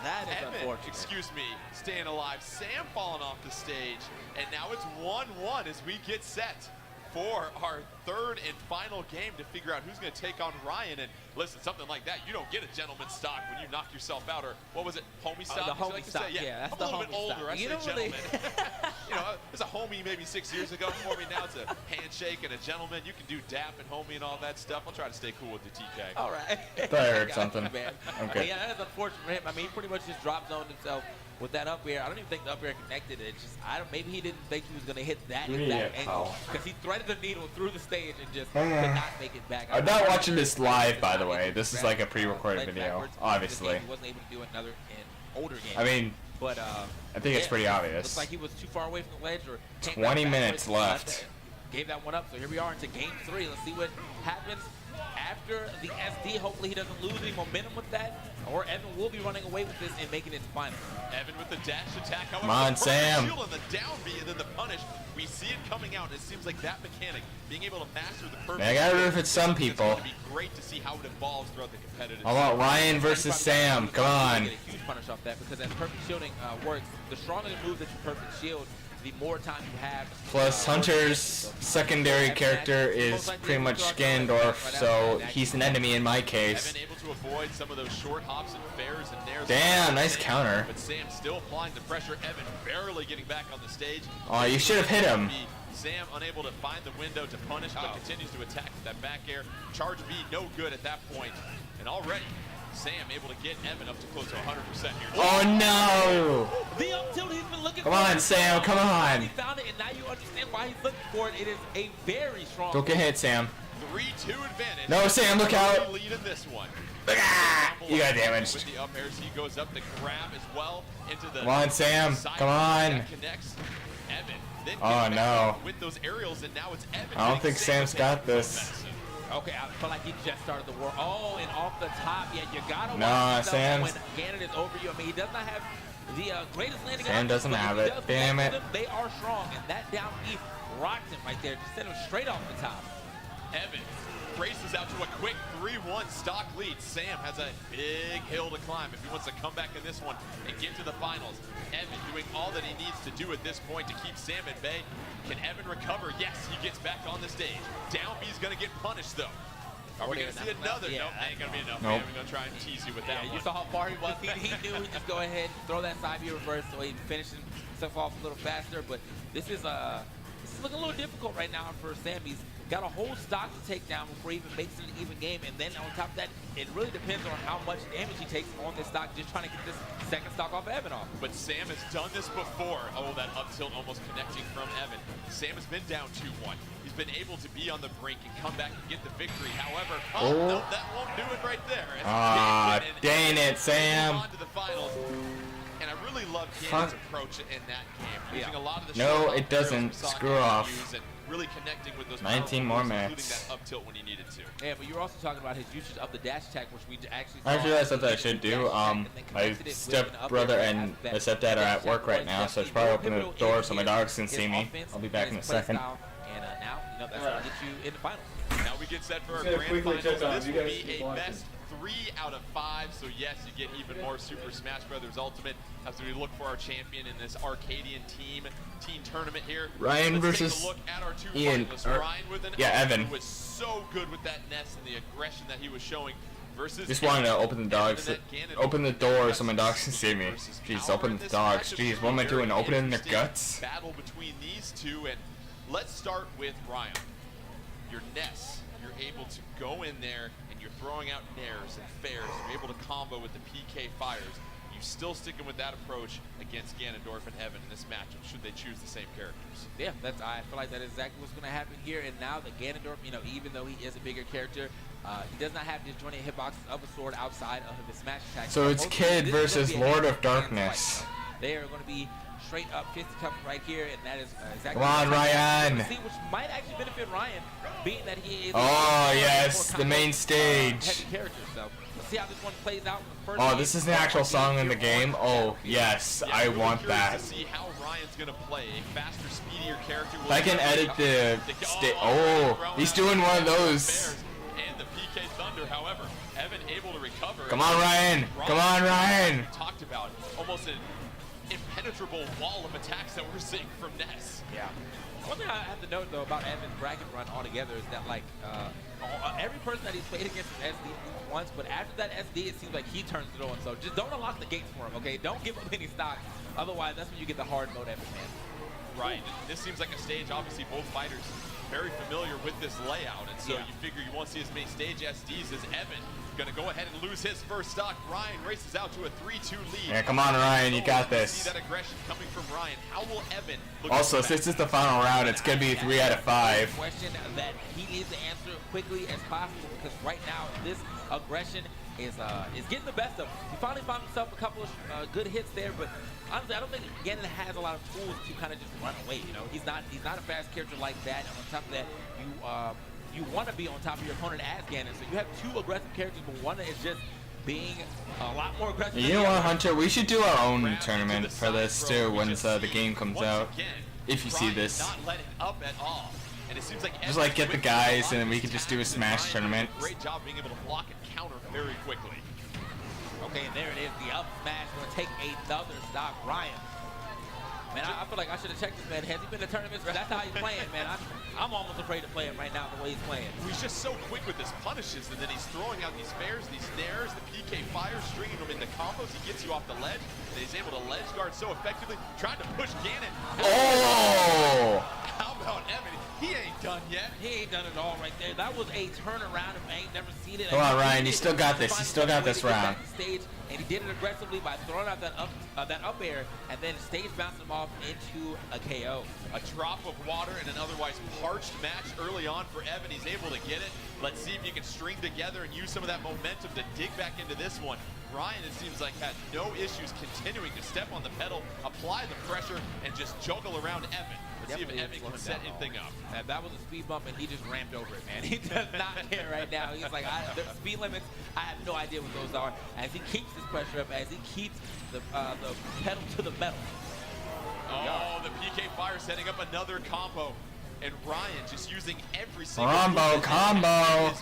That is Evan, unfortunate. excuse me, staying alive. Sam falling off the stage. And now it's 1-1 as we get set for our third and final game to figure out who's going to take on Ryan. And listen, something like that, you don't get a gentleman's stock when you knock yourself out, or what was it, homie stock? The Would you homie like to stock, say? yeah, that's I'm the a little bit homie older, stock. I You say don't really- gentleman. You know, as a homie maybe 6 years ago, for me now it's a handshake and a gentleman. You can do dap and homie and all that stuff. I'll try to stay cool with the TK. All right. I thought I heard something. Man. Okay. Yeah, that is unfortunate for him. I mean, he pretty much just drop zoned himself with that up air. I don't even think the up air connected. It's just, maybe he didn't think he was going to hit that exact angle because he threaded the needle through the stage and just could not make it back. I'm not watching this live, by the way. This is like a pre-recorded video, obviously. He wasn't able to do another in older games. I mean, but I think it's pretty obvious. Looks like he was too far away from the ledge, or 20 minutes left. Gave that one up. So here we are into game 3. Let's see what happens after the SD. Hopefully he doesn't lose any momentum with that, or Evan will be running away with this and making it final. Evan with the dash attack. However, Come on, the perfect Sam. shield and the down B and then the punish. We see it coming out, and it seems like that mechanic, being able to master the perfect Man, I gotta shield, root for some it's people. going to be great to see how it evolves throughout the competitive I want Ryan versus Sam. Come on. Get a huge punish off that, because as perfect shielding works, the stronger the move that you perfect shield, the more time you have. Plus, Hunter's secondary character is pretty much Ganondorf, so he's an enemy in my case. Evan able to avoid some of those short hops and fairs and nares. Damn, nice counter. But Sam still applying the pressure. Evan barely getting back on the stage. Oh, you should have hit him. Sam unable to find the window to punish, but continues to attack with that back air. Charge B no good at that point. And already, Sam able to get Evan up to close to 100% here. Oh no! The up tilt he's been looking Come for. on, Sam, come on. He found it, and now you understand why he's looking for it. It is a very strong. Don't get hit, Sam. 3-2 advantage. No, Sam, look out. Lead in this one. Ah, you got With damaged. the up airs, he goes up the grab as well into the. Come on, Sam. side Come on. that connects Evan. Then Oh, gets back no. with those aerials, and now it's Evan. I don't getting think Sam's with got it. this. Okay, I feel like he just started the war. Oh, and off the top, yeah, you gotta Nah, watch yourself Sam's- when Ganon is over you. I mean, he does not have the greatest landing. Sam options, doesn't but have if he it. does Damn connect it. with them, they are strong, and that down B rocked him right there. Just sent him straight off the top. Evan races out to a quick 3-1 stock lead. Sam has a big hill to climb if he wants to come back in this one and get to the finals. Evan doing all that he needs to do at this point to keep Sam at bay. Can Evan recover? Yes, he gets back on the stage. Down B's going to get punished, though. Are we going to see another? Yeah, Nope, ain't going to be enough. Nope. We're going to try and tease you with that Yeah, one. you saw how far he was. He knew he'd just go ahead and throw that side B reverse so he finished himself off a little faster. But this is looking a little difficult right now for Sam. He's got a whole stock to take down before he even makes it an even game. And then on top of that, it really depends on how much damage he takes on this stock, just trying to get this second stock off of Evan off. But Sam has done this before. Oh, that up tilt almost connecting from Evan. Sam has been down 2-1. He's been able to be on the brink and come back and get the victory. However, no, that won't do it right there. Ah, dang it, Sam. On to the finals. And I really love Ganon's approach in that game. Using a lot of the No, short it doesn't. aerials we saw Screw Ganon off. use and really connecting with those 19 powerful more moves, minutes. including that up tilt when he needed to. Yeah, but you were also talking about his usage of the dash attack, which we actually saw. Actually, that's something I He should did the do. dash attack and then My connected it with an stepbrother up air and after that. my stepdad The are dash at work attack right was now, so I definitely should probably more open the pivotal door in so my his- dogs can his see me. offense I'll be back and in a his play second. style. And now, that's going to get you in the finals. Now we get set for our Just grand gotta quickly finals. check on This you will guys be keep a watching. best 3 out of 5. So yes, you get even more Super Smash Brothers Ultimate as we look for our champion in this Arcadian team tournament here. Ryan Let's versus take a look at our 2 Ian, finalists. or- Ryan with an yeah, L, Evan. who was so good with that nest and the aggression that he was showing versus Just wanted to Evan. open the dogs, Evan and Ganon open the door so my dogs can see me. versus Jeez, power open in the this dogs. matchup. Jeez, what am I doing? Very Opening their interesting guts? Battle between these two, and let's start with Ryan. Your Ness, you're able to go in there and you're throwing out nares and fairs. You're able to combo with the PK fires. You still sticking with that approach against Ganondorf and Evan in this matchup, should they choose the same characters. Yeah, I feel like that is exactly what's going to happen here. And now the Ganondorf, even though he is a bigger character, he does not have disjointed hitboxes of a sword outside of his smash attack. So it's Most of Kid this is versus gonna be a Lord of hand-to-hand Darkness. fight. They are going to be straight up fisticuffs right here, and that is exactly. Come on, what Ryan. see, which might actually benefit Ryan, being that he is. Oh, a yes, more the main combo, stage. heavy character. So let's see how this one plays out. In the first Oh, game. this is an actual song in the game? Oh, yes, Yeah, I really want curious that. to see how Ryan's going to play. A faster, speedier character. If I can edit the oh, he's doing one of those. And the PK Thunder, however, Evan Come on, Ryan. Come on, Ryan. We talked about almost an impenetrable wall of attacks that we're seeing from Ness. Yeah. One thing I have to note, though, about Evan's bracket run altogether is that, like, every person that he's played against is SD once, but after that SD, it seems like he turns it on. So just don't unlock the gates for him, okay? Don't give up any stock. Otherwise, that's when you get the hard mode Evan, man. Right. This seems like a stage, obviously, both fighters very familiar with this layout, and so you figure you won't see as many stage SDs as Evan. Going to go ahead and lose his first stock. Ryan races out to a 3-2 lead. Yeah, come on, Ryan, you got this. See that aggression coming from Ryan. How will Evan look? Also, since it's the final round, it's going to be 3 out of 5. Question that he needs to answer quickly as possible, because right now this aggression is getting the best of him. He finally found himself a couple of good hits there, but honestly, I don't think Gannon has a lot of tools to kind of just run away. You know, he's not a fast character like that. And on top of that, you want to be on top of your opponent as Gannon. So you have two aggressive characters, but one is just being a lot more aggressive. You know what, Hunter? We should do our own tournament for this too once the game comes out. If you see this. Not letting up at all. And it seems like just like get the guys and then we can just do a Smash tournament. Great job being able to block and counter very quickly. Okay, and there it is. The up smash going to take another stock. Ryan. Man, I feel like I should have checked this, man. Has he been to tournaments? That's how he's playing, man. I'm almost afraid to play him right now the way he's playing. He's just so quick with his punishes, and then he's throwing out these fares, these snares, the PK fire, stringing them into combos. He gets you off the ledge, and he's able to ledge guard so effectively, trying to push Gannon. Oh! How about Evan? He ain't done yet. He ain't done it all right there. That was a turnaround, and I ain't never seen it. Come on, Ryan. You still got this. You still got this round. Stage, and he did it aggressively by throwing out that up air, and then stage bouncing him off into a KO. A drop of water in an otherwise parched match early on for Evan. He's able to get it. Let's see if you can string together and use some of that momentum to dig back into this one. Ryan, it seems like, had no issues continuing to step on the pedal, apply the pressure, and just juggle around Evan. Let's see if Evan can set anything up. That was a speed bump, and he just ramped over it, man. He does not care right now. He's like, the speed limits, I have no idea what those are. As he keeps this pressure up, as he keeps the pedal to the metal. Oh, the PK fire setting up another combo. And Ryan just using every single combo.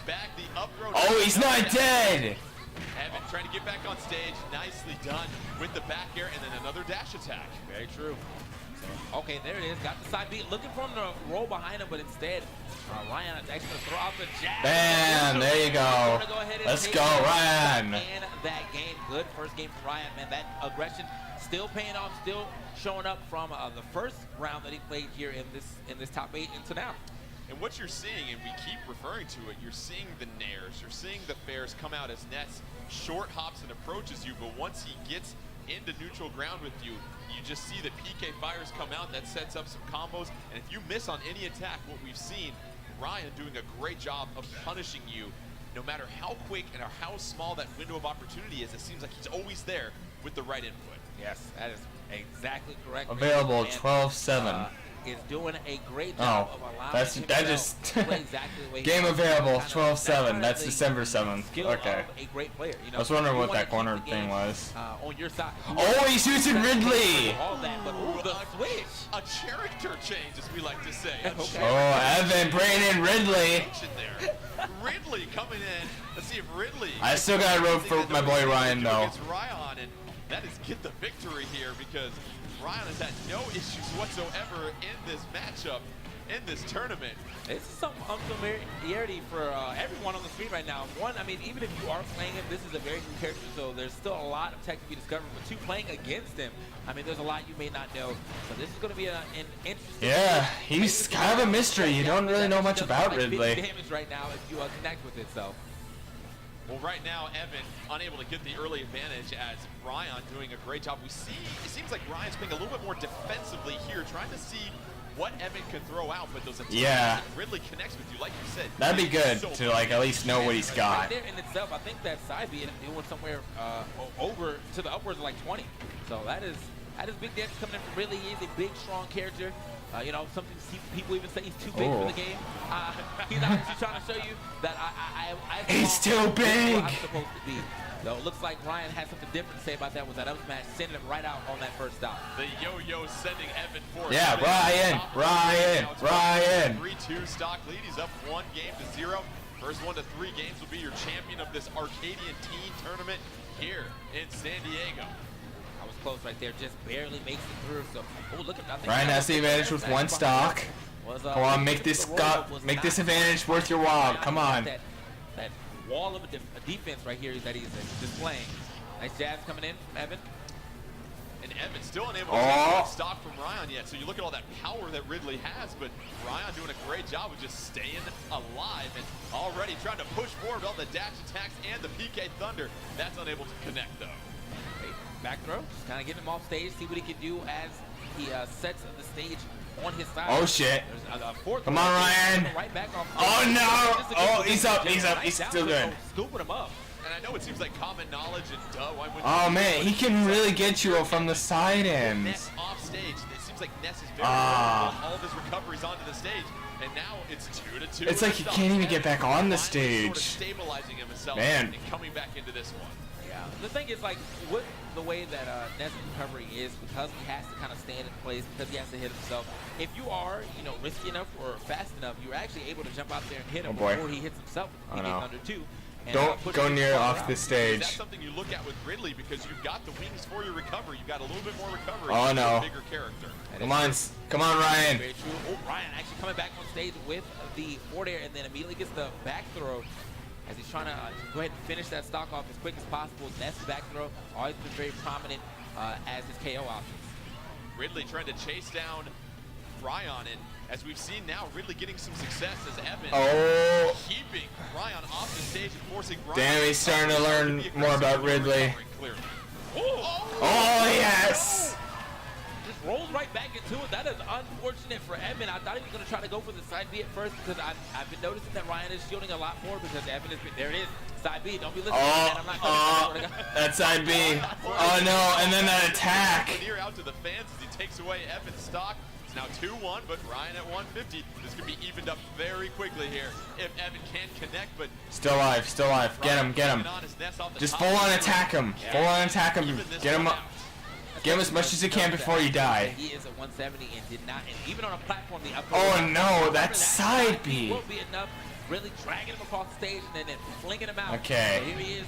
Oh, he's not dead. Evan trying to get back on stage. Nicely done with the back air and then another dash attack. Very true. Okay, there it is. Got the side beat. Looking for him to roll behind him, but instead, Ryan is actually going to throw out the jab. Bam! There you go. Let's go, Ryan. And that game, good first game for Ryan, man. That aggression still paying off, still showing up from the first round that he played here in this top 8 into now. And what you're seeing, and we keep referring to it, you're seeing the nairs, you're seeing the fares come out as Ness short hops and approaches you, but once he gets into neutral ground with you, you just see the PK fires come out. That sets up some combos, and if you miss on any attack, what we've seen, Ryan doing a great job of punishing you. No matter how quick and how small that window of opportunity is, it seems like he's always there with the right input. Yes, that is exactly correct. Available 12-7. Is doing a great job of allowing that's him that to just play exactly the way game available 12-7. That's December 7th. Okay. A great player. You know, I was wondering what that corner thing was. On your side. Oh, he's using Ridley. All that, but the switch. A character change, as we like to say. Okay. Oh, Evan bringing in Ridley. Ridley coming in. Let's see if Ridley. I still got to root for my boy Ryan though. Ryan, and that is get the victory here because Ryan has had no issues whatsoever in this matchup, in this tournament. This is some unfamiliarity for everyone on the screen right now. One, I mean, even if you are playing him, this is a very new character, so there's still a lot of tech to be discovered. But two, playing against him, I mean, there's a lot you may not know. So this is going to be an interesting. Yeah, he's kind of a mystery. You don't really know much about Ridley. Damage right now if you connect with it, so. Well, right now, Evan unable to get the early advantage as Ryan doing a great job. We see, it seems like Ryan's playing a little bit more defensively here, trying to see what Evan can throw out, but those attacks, Ridley connects with you, like you said. That'd be good to like at least know what he's got. Right there in itself, I think that side beat doing somewhere over to the upwards of like 20. So that is big damage coming in from Ridley. He is a big, strong character. You know, something people even say he's too big for the game. He's obviously trying to show you that He's too big. I'm supposed to be. So it looks like Ryan had something different to say about that with that other match, sending him right out on that first stop. The yo-yo sending Evan forward. Yeah, Ryan. 3-2 stock lead. He's up 1-0. First 1 to 3 games will be your champion of this Arcadian teen tournament here in San Diego. I was close right there, just barely makes it through. So, oh, look at that. Ryan has the advantage with 1 stock. Come on, make this advantage worth your while. Come on. That wall of a defense right here that he's displaying. Nice jabs coming in from Evan. And Evan still unable to get a stop from Ryan yet. So you look at all that power that Ridley has, but Ryan doing a great job of just staying alive and already trying to push forward all the dash attacks and the PK Thunder. That's unable to connect though. Back throw, just kind of getting him off stage, see what he can do as he sets the stage on his side. Oh shit. Come on, Ryan. Right back off. Oh no. Oh, he's up. He's still good. Scooping him up. And I know it seems like common knowledge and why wouldn't oh man, he can really get you from the side ends. Ness off stage. It seems like Ness is very all of his recoveries onto the stage. And now it's 2-2. It's like he can't even get back on the stage. Sort of stabilizing himself man. And coming back into this one. Yeah. The thing is, like, with the way that Ness' recovery is, because he has to kind of stand in place, because he has to hit himself. If you are, risky enough or fast enough, you're actually able to jump out there and hit him before he hits himself. He gets under 2. And don't go near off the stage. That's something you look at with Ridley because you've got the wings for your recovery. You've got a little bit more recovery. Oh no. Bigger character. Come on, Ryan. Very true. Oh, Ryan actually coming back on stage with the forward air and then immediately gets the back throw as he's trying to go ahead and finish that stock off as quick as possible. Ness' back throw always been very prominent as his KO options. Ridley trying to chase down Ryan, and as we've seen now, Ridley getting some success as Evan keeping Ryan off the stage and forcing Ryan. Damn, he's starting to learn more about Ridley. Oh yes! Just rolls right back into it. That is unfortunate for Evan. I thought he was going to try to go for the side B at first because I've been noticing that Ryan is shielding a lot more because Evan has been, there it is, side B. Don't be listening, man. I'm not going to that side B. Oh no, and then that attack. Near out to the fans as he takes away Evan's stock. It's now 2-1, but Ryan at 150. This could be evened up very quickly here if Evan can't connect, but still alive, still alive. Get him. Just full on attack him. Full on attack him. Get him up. Get him as much as you can before you die. He is at 170 and did not, and even on a platform, the upper oh no, that side B. Will be enough, really dragging him across the stage and then flinging him out. Okay. So here he is,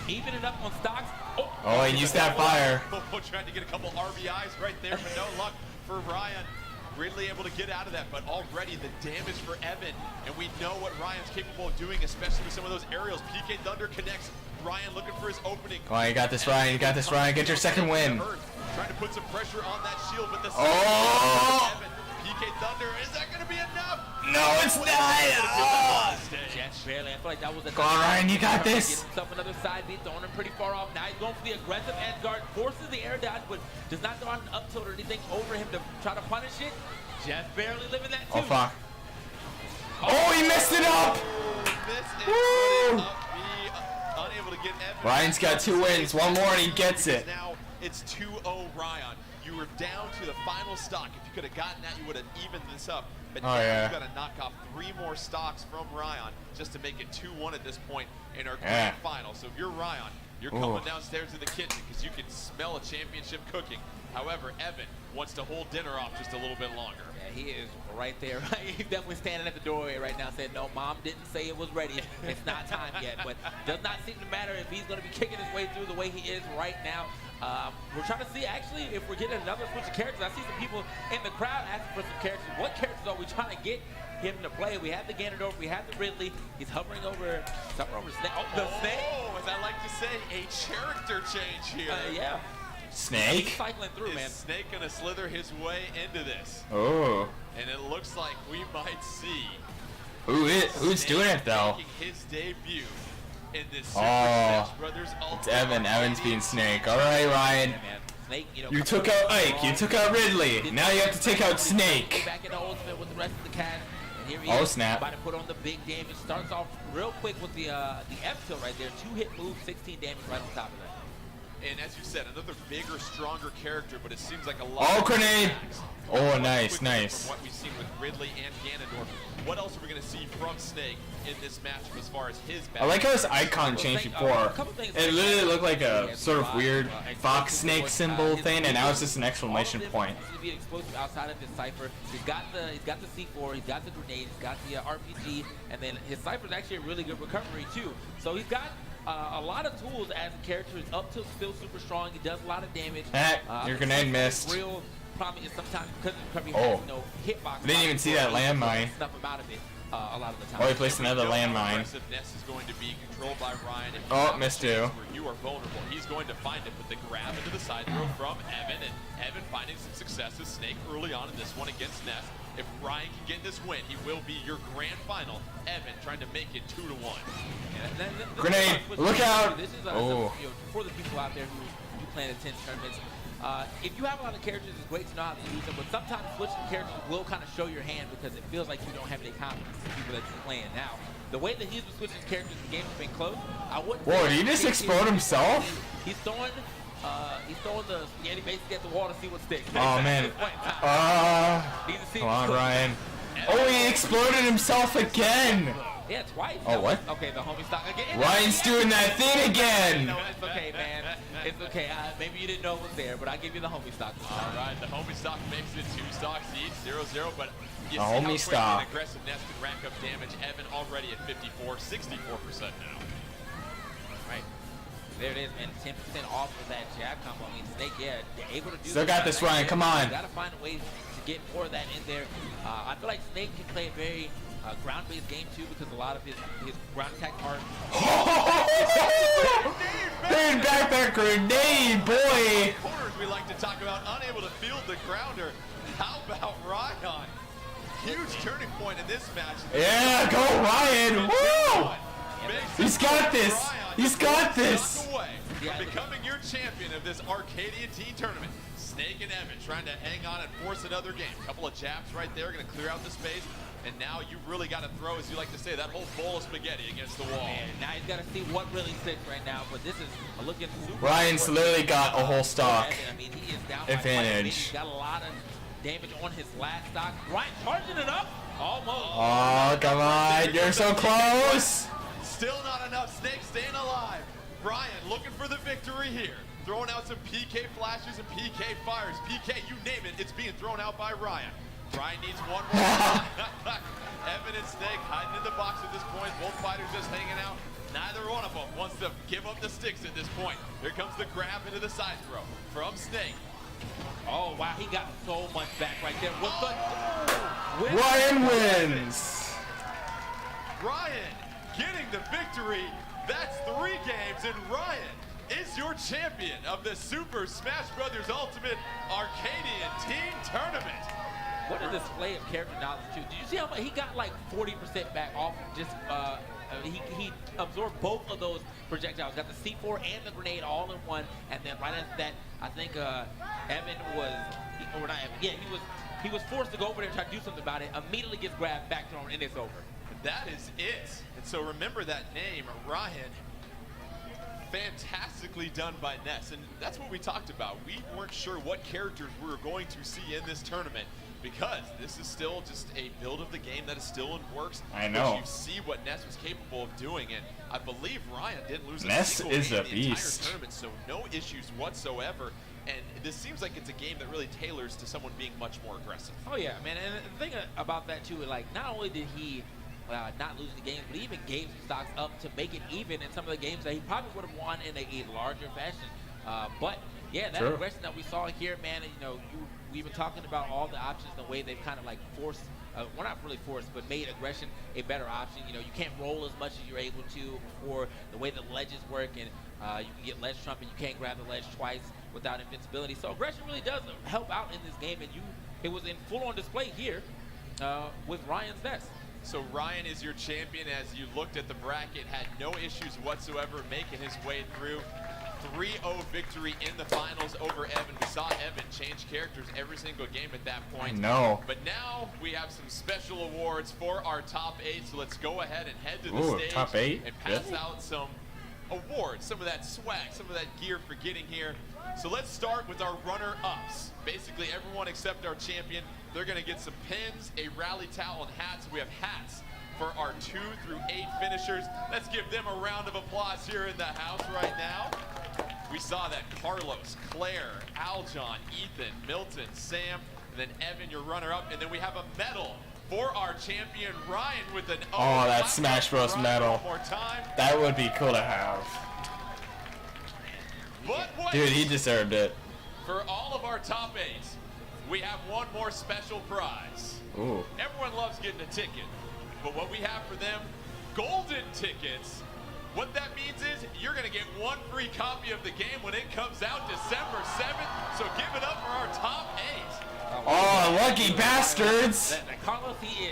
evening up on stocks. Oh, and use that fire. Trying to get a couple RBIs right there, but no luck for Ryan. Ridley able to get out of that, but already the damage for Evan, and we know what Ryan's capable of doing, especially with some of those aerials. PK Thunder connects. Ryan looking for his opening. Come on, you got this, Ryan. You got this, Ryan. Get your second win. Trying to put some pressure on that shield, but the Evan, PK Thunder, is that going to be enough? No, it's not. Just barely. I feel like that was a. Come on, Ryan. You got this. Gets himself another side beat, throwing him pretty far off. Now he's going for the aggressive edge guard, forces the air dodge, but does not throw out an up tilt or anything over him to try to punish it. Just barely living that too. Oh fuck. Oh, he messed it up. Woo! Unable to get Evan. Ryan's got 2 wins. One more and he gets it. Now it's 2-0 Ryan. You were down to the final stock. If you could have gotten that, you would have evened this up. But now you've got to knock off 3 more stocks from Ryan just to make it 2-1 at this point in our grand final. So if you're Ryan, you're coming downstairs to the kitchen because you can smell a championship cooking. However, Evan wants to hold dinner off just a little bit longer. Yeah, he is right there. He's definitely standing at the doorway right now saying, no, Mom didn't say it was ready. It's not time yet. But does not seem to matter if he's going to be kicking his way through the way he is right now. We're trying to see, actually, if we're getting another switch of characters. I see some people in the crowd asking for some characters. What characters are we trying to get him to play? We have the Ganondorf, we have the Ridley. He's hovering over Snake. Oh, the Snake. Oh, as I like to say, a character change here. Yeah. Snake? He's cycling through, man. Is Snake gonna slither his way into this? Oh. And it looks like we might see. Who's doing it though? Making his debut in this Super Smash Brothers Ultimate. It's Evan. Evan's being Snake. All right, Ryan. Yeah, man. Snake, you took out Ike. You took out Ridley. Now you have to take out Snake. Back in the Ultimate with the rest of the cast. And here he is. Snap. About to put on the big damage. Starts off real quick with the F tilt right there. 2-hit move, 16 damage right on top of that. And as you said, another bigger, stronger character, but it seems like a lot Oh, of grenade! attacks. Oh, nice, nice. From what we've seen with Ridley and Ganondorf, what else are we going to see from Snake in this matchup as far as his I like how his icon changed before. It literally looked like a sort of weird fox snake symbol thing, and now it's just an exclamation point. To be explosive outside of his Cypher. He's got the C4, he's got the grenade, he's got the RPG, and then his Cypher is actually a really good recovery too. So he's got a lot of tools as a character. He's up to still super strong. He does a lot of damage. Your grenade missed. Real problem is sometimes because the recovery Oh. has no hitbox. I didn't even see that landmine. Snuff him out of it a lot of the time. Oh, he placed another landmine. Aggressiveness is going to be controlled by Ryan. If you Oh, have a missed chance you. where you are vulnerable, he's going to find it with the grab into the side throw from Evan, and Evan finding some success with Snake early on in this one against Ness. If Ryan can get this win, he will be your grand final. Evan trying to make it 2-1. Grenade! Look out! This is Oh. for the people out there who do plan to attend tournaments. If you have a lot of characters, it's great to know how to use them, but sometimes switching characters will kind of show your hand because it feels like you don't have any confidence in the people that you're playing. Now, the way that he's been switching characters, the game's been close. I wouldn't. Whoa, did he just explode himself? He's throwing the spaghetti basically at the wall to see what sticks. Oh man. Come on, Ryan. Oh, he exploded himself again. Yeah, twice. Oh, what? Okay, the homie stock again. Ryan's doing that thing again. No, it's okay, man. It's okay. Maybe you didn't know it was there, but I give you the homie stock. All right, the homie stock makes it 2 stocks each, 0-0, but you see The how homie quickly stock. an aggressive Ness can rack up damage. Evan already at 54, 64% now. Right. There it is, man. 10% off of that jab combo. I mean, Snake, yeah, able to do Still got this, Ryan. Come on. You gotta find a way to get more of that in there. I feel like Snake can play a very ground-based game too because a lot of his ground attack are. Bring back that grenade, boy! Corners we like to talk about, unable to field the grounder. How about Ryan? Huge turning point in this match. Yeah, go Ryan! Woo! He's got this. He's got this. Away from becoming your champion of this Arcadian Teen Tournament. Snake and Evan trying to hang on and force another game. Couple of jabs right there, going to clear out the space. And now you really got to throw, as you like to say, that whole bowl of spaghetti against the wall. Man, now he's got to see what really sticks right now. But this is looking super. Ryan's literally got a whole stock I mean, he is down by advantage. He's got a lot of damage on his last stock. Ryan charging it up. Almost. Oh, come on. You're so close. Still not enough. Snake staying alive. Ryan looking for the victory here. Throwing out some PK flashes and PK fires. PK, you name it, it's being thrown out by Ryan. Ryan needs one more. Evan and Snake hiding in the box at this point. Both fighters just hanging out. Neither one of them wants to give up the sticks at this point. Here comes the grab into the side throw from Snake. Oh, wow, he got so much back right there. With the, Ryan wins. Ryan getting the victory. That's 3 games, and Ryan is your champion of the Super Smash Bros. Ultimate Arcadian Teen Tournament. What a display of character knowledge, too. Did you see how much he got like 40% back off of just, he absorbed both of those projectiles. Got the C4 and the grenade all in one. And then right after that, I think Evan was, or not Evan, yeah, he was forced to go over there and try to do something about it. Immediately gets grabbed, back thrown, and it's over. That is it. And so remember that name, Ryan. Fantastically done by Ness. And that's what we talked about. We weren't sure what characters we were going to see in this tournament, because this is still just a build of the game that is still in works. I know. But you see what Ness was capable of doing, and I believe Ryan didn't lose Ness a single is game a the entire beast. tournament, so no issues whatsoever. And this seems like it's a game that really tailors to someone being much more aggressive. Oh, yeah, man. And the thing about that, too, like, not only did he not lose the games, but he even gave some stocks up to make it even in some of the games that he probably would have won in a larger fashion. But, yeah, that aggression that we saw here, man, and, you know, we've been talking about all the options, the way they've kind of like forced, well, not really forced, but made aggression a better option. You know, you can't roll as much as you're able to, or the way the ledges work, and you can get ledge trump and you can't grab the ledge twice without invincibility. So aggression really does help out in this game, and it was in full-on display here with Ryan's Ness. So Ryan is your champion. As you looked at the bracket, had no issues whatsoever making his way through. 3-0 victory in the finals over Evan. We saw Evan change characters every single game at that point. No. But now we have some special awards for our top 8. So let's go ahead and head to the Ooh, stage top 8? and pass Really? out some awards, some of that swag, some of that gear for getting here. So let's start with our runner-ups. Basically, everyone except our champion, they're going to get some pins, a rally towel, and hats. We have hats for our 2 through 8 finishers. Let's give them a round of applause here in the house right now. We saw that Carlos, Claire, Aljon, Ethan, Milton, Sam, and then Evan, your runner-up. And then we have a medal for our champion, Ryan, with an Oh, that Smash Bros. Medal. One more time. That would be cool to have. But wait, Dude, he deserved it. for all of our top 8, we have one more special prize. Ooh. Everyone loves getting a ticket, but what we have for them, golden tickets. What that means is you're going to get one free copy of the game when it comes out December 7th. So give it up for our top 8. Oh, lucky bastards! Carlos, he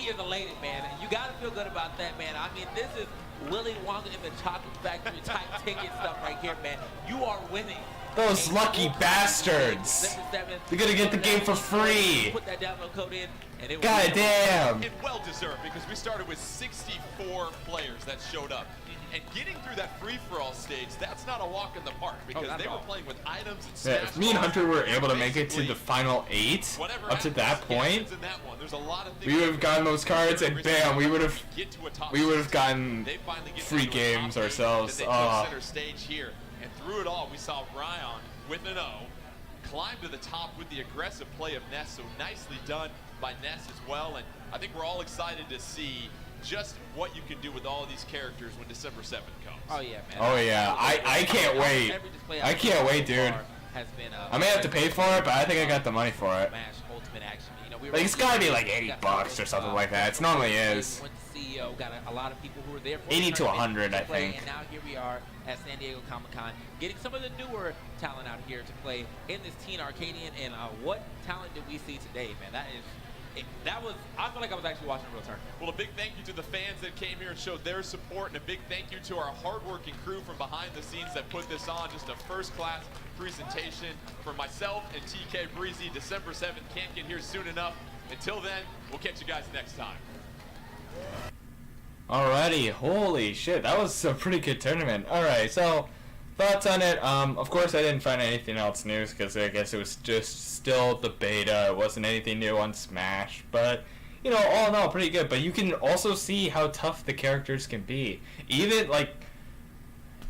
is elated, man. And you got to feel good about that, man. I mean, this is Willy Wonka in the Chocolate Factory type ticket stuff right here, man. You are winning. Those lucky bastards! They're gonna get the game for free! Put that download code in, and it God damn! And well deserved, because we started with 64 players that showed up. And getting through that free-for-all stage, that's not a walk in the park, because they were playing with items and Yeah, Smash if me and Bros. Hunter were able to make it to the final 8, up to that point, in that one, there's a lot of things we would have gotten those cards, and bam, we would have gotten They finally get free down to a top games 8, ourselves. then they took center stage here, and through it all, we saw Ryan with an O climb to the top with the aggressive play of Ness. So nicely done by Ness as well, and I think we're all excited to see just what you can do with all of these characters when December 7th comes. Oh yeah, man. Oh yeah, I can't wait. I can't wait, dude. Has been, I may have to pay for it, but I think I got the money for it. Smash Ultimate Action. You know, Like, it's gotta be like 80 bucks or something like that. It normally is. Went to CEO, got a lot of people who were there for 80 the to tournament 100, I to play, think. And now here we are at San Diego Comic-Con, getting some of the newer talent out here to play in this Teen Arcadian. And what talent did we see today, man? I feel like I was actually watching a real tournament. Well, a big thank you to the fans that came here and showed their support, and a big thank you to our hardworking crew from behind the scenes that put this on. Just a first-class presentation for myself and TK Breezy. December 7th, can't get here soon enough. Until then, we'll catch you guys next time. Alrighty, holy shit, that was a pretty good tournament. Alright, so thoughts on it. Of course I didn't find anything else new because I guess it was just still the beta. It wasn't anything new on Smash, but you know, all in all, pretty good. But you can also see how tough the characters can be. Even like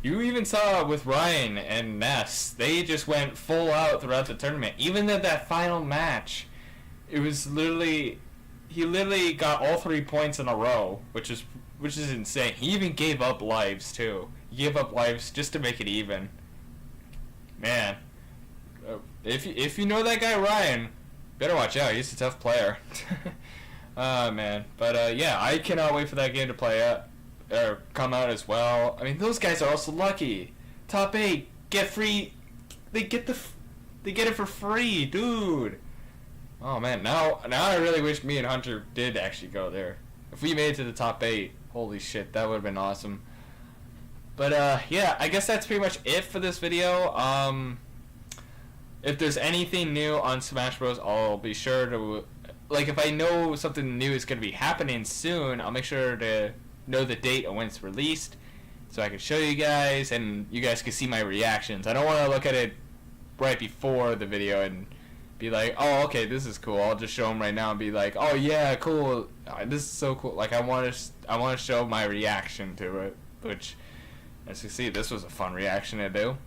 you even saw with Ryan and Ness, they just went full out throughout the tournament. Even at that final match, it was he literally got all 3 points in a row, which is insane. He even gave up lives too. He gave up lives just to make it even. Man, if you know that guy Ryan, better watch out. He's a tough player. Oh man, but yeah, I cannot wait for that game to play out or come out as well. I mean, those guys are also lucky. Top 8 get free. They get it for free, dude. Oh man, now I really wish me and Hunter did actually go there. If we made it to the top 8, holy shit, that would have been awesome. But yeah, I guess that's pretty much it for this video. If there's anything new on Smash Bros, I'll be sure to, like, if I know something new is going to be happening soon, I'll make sure to know the date and when it's released, so I can show you guys, and you guys can see my reactions. I don't want to look at it right before the video and be like, oh, okay, this is cool. I'll just show them right now and be like, oh yeah, cool. This is so cool. Like, I want to show my reaction to it, which, as you see, this was a fun reaction to do.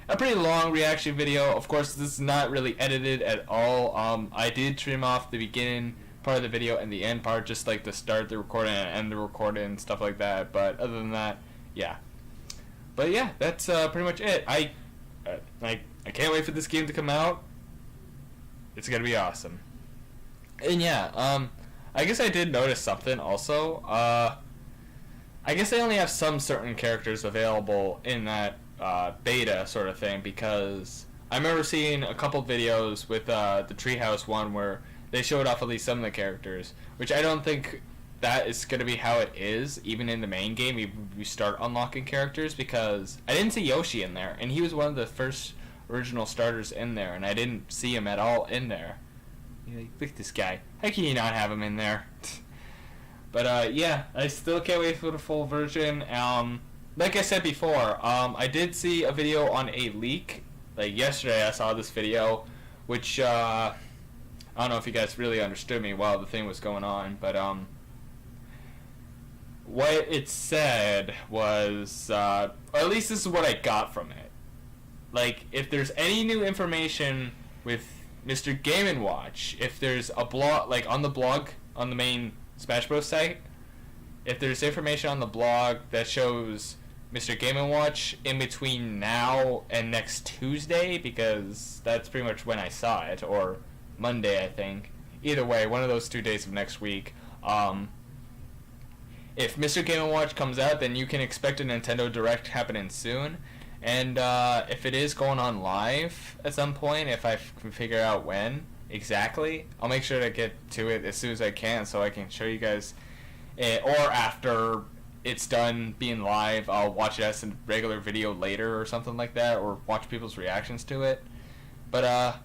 A pretty long reaction video. Of course, this is not really edited at all. I did trim off the beginning part of the video and the end part, just like to start the recording and end the recording and stuff like that. But other than that, yeah. But yeah, that's pretty much it. I can't wait for this game to come out. It's gonna be awesome. And yeah, I guess I did notice something also. I guess they only have some certain characters available in that beta sort of thing, because I remember seeing a couple videos with the Treehouse one where they showed off at least some of the characters, which I don't think that is going to be how it is even in the main game if you start unlocking characters, because I didn't see Yoshi in there, and he was one of the first original starters in there, and I didn't see him at all in there. You're like, look at this guy. How can you not have him in there? But yeah, I still can't wait for the full version. like I said before, I did see a video on a leak. Like yesterday, I saw this video, which I don't know if you guys really understood me while the thing was going on, but what it said was, or at least this is what I got from it. Like, if there's any new information with Mr. Game & Watch, if there's a blog, like on the blog, on the main Smash Bros. Site, if there's information on the blog that shows Mr. Game & Watch in between now and next Tuesday, because that's pretty much when I saw it, or Monday, I think. Either way, one of those 2 days of next week. If Mr. Game & Watch comes out, then you can expect a Nintendo Direct happening soon. And if it is going on live at some point, if I can figure out when exactly, I'll make sure to get to it as soon as I can so I can show you guys. Or after it's done being live, I'll watch it as a regular video later or something like that, or watch people's reactions to it. But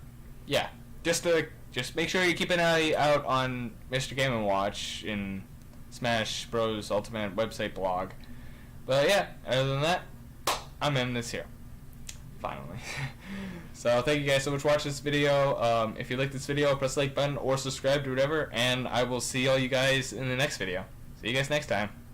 yeah, just make sure you keep an eye out on Mr. Game & Watch in Smash Bros. Ultimate website blog. But yeah, other than that, I'm in this here. Finally. So thank you guys so much for watching this video. If you like this video, press the like button or subscribe to whatever, and I will see all you guys in the next video. See you guys next time.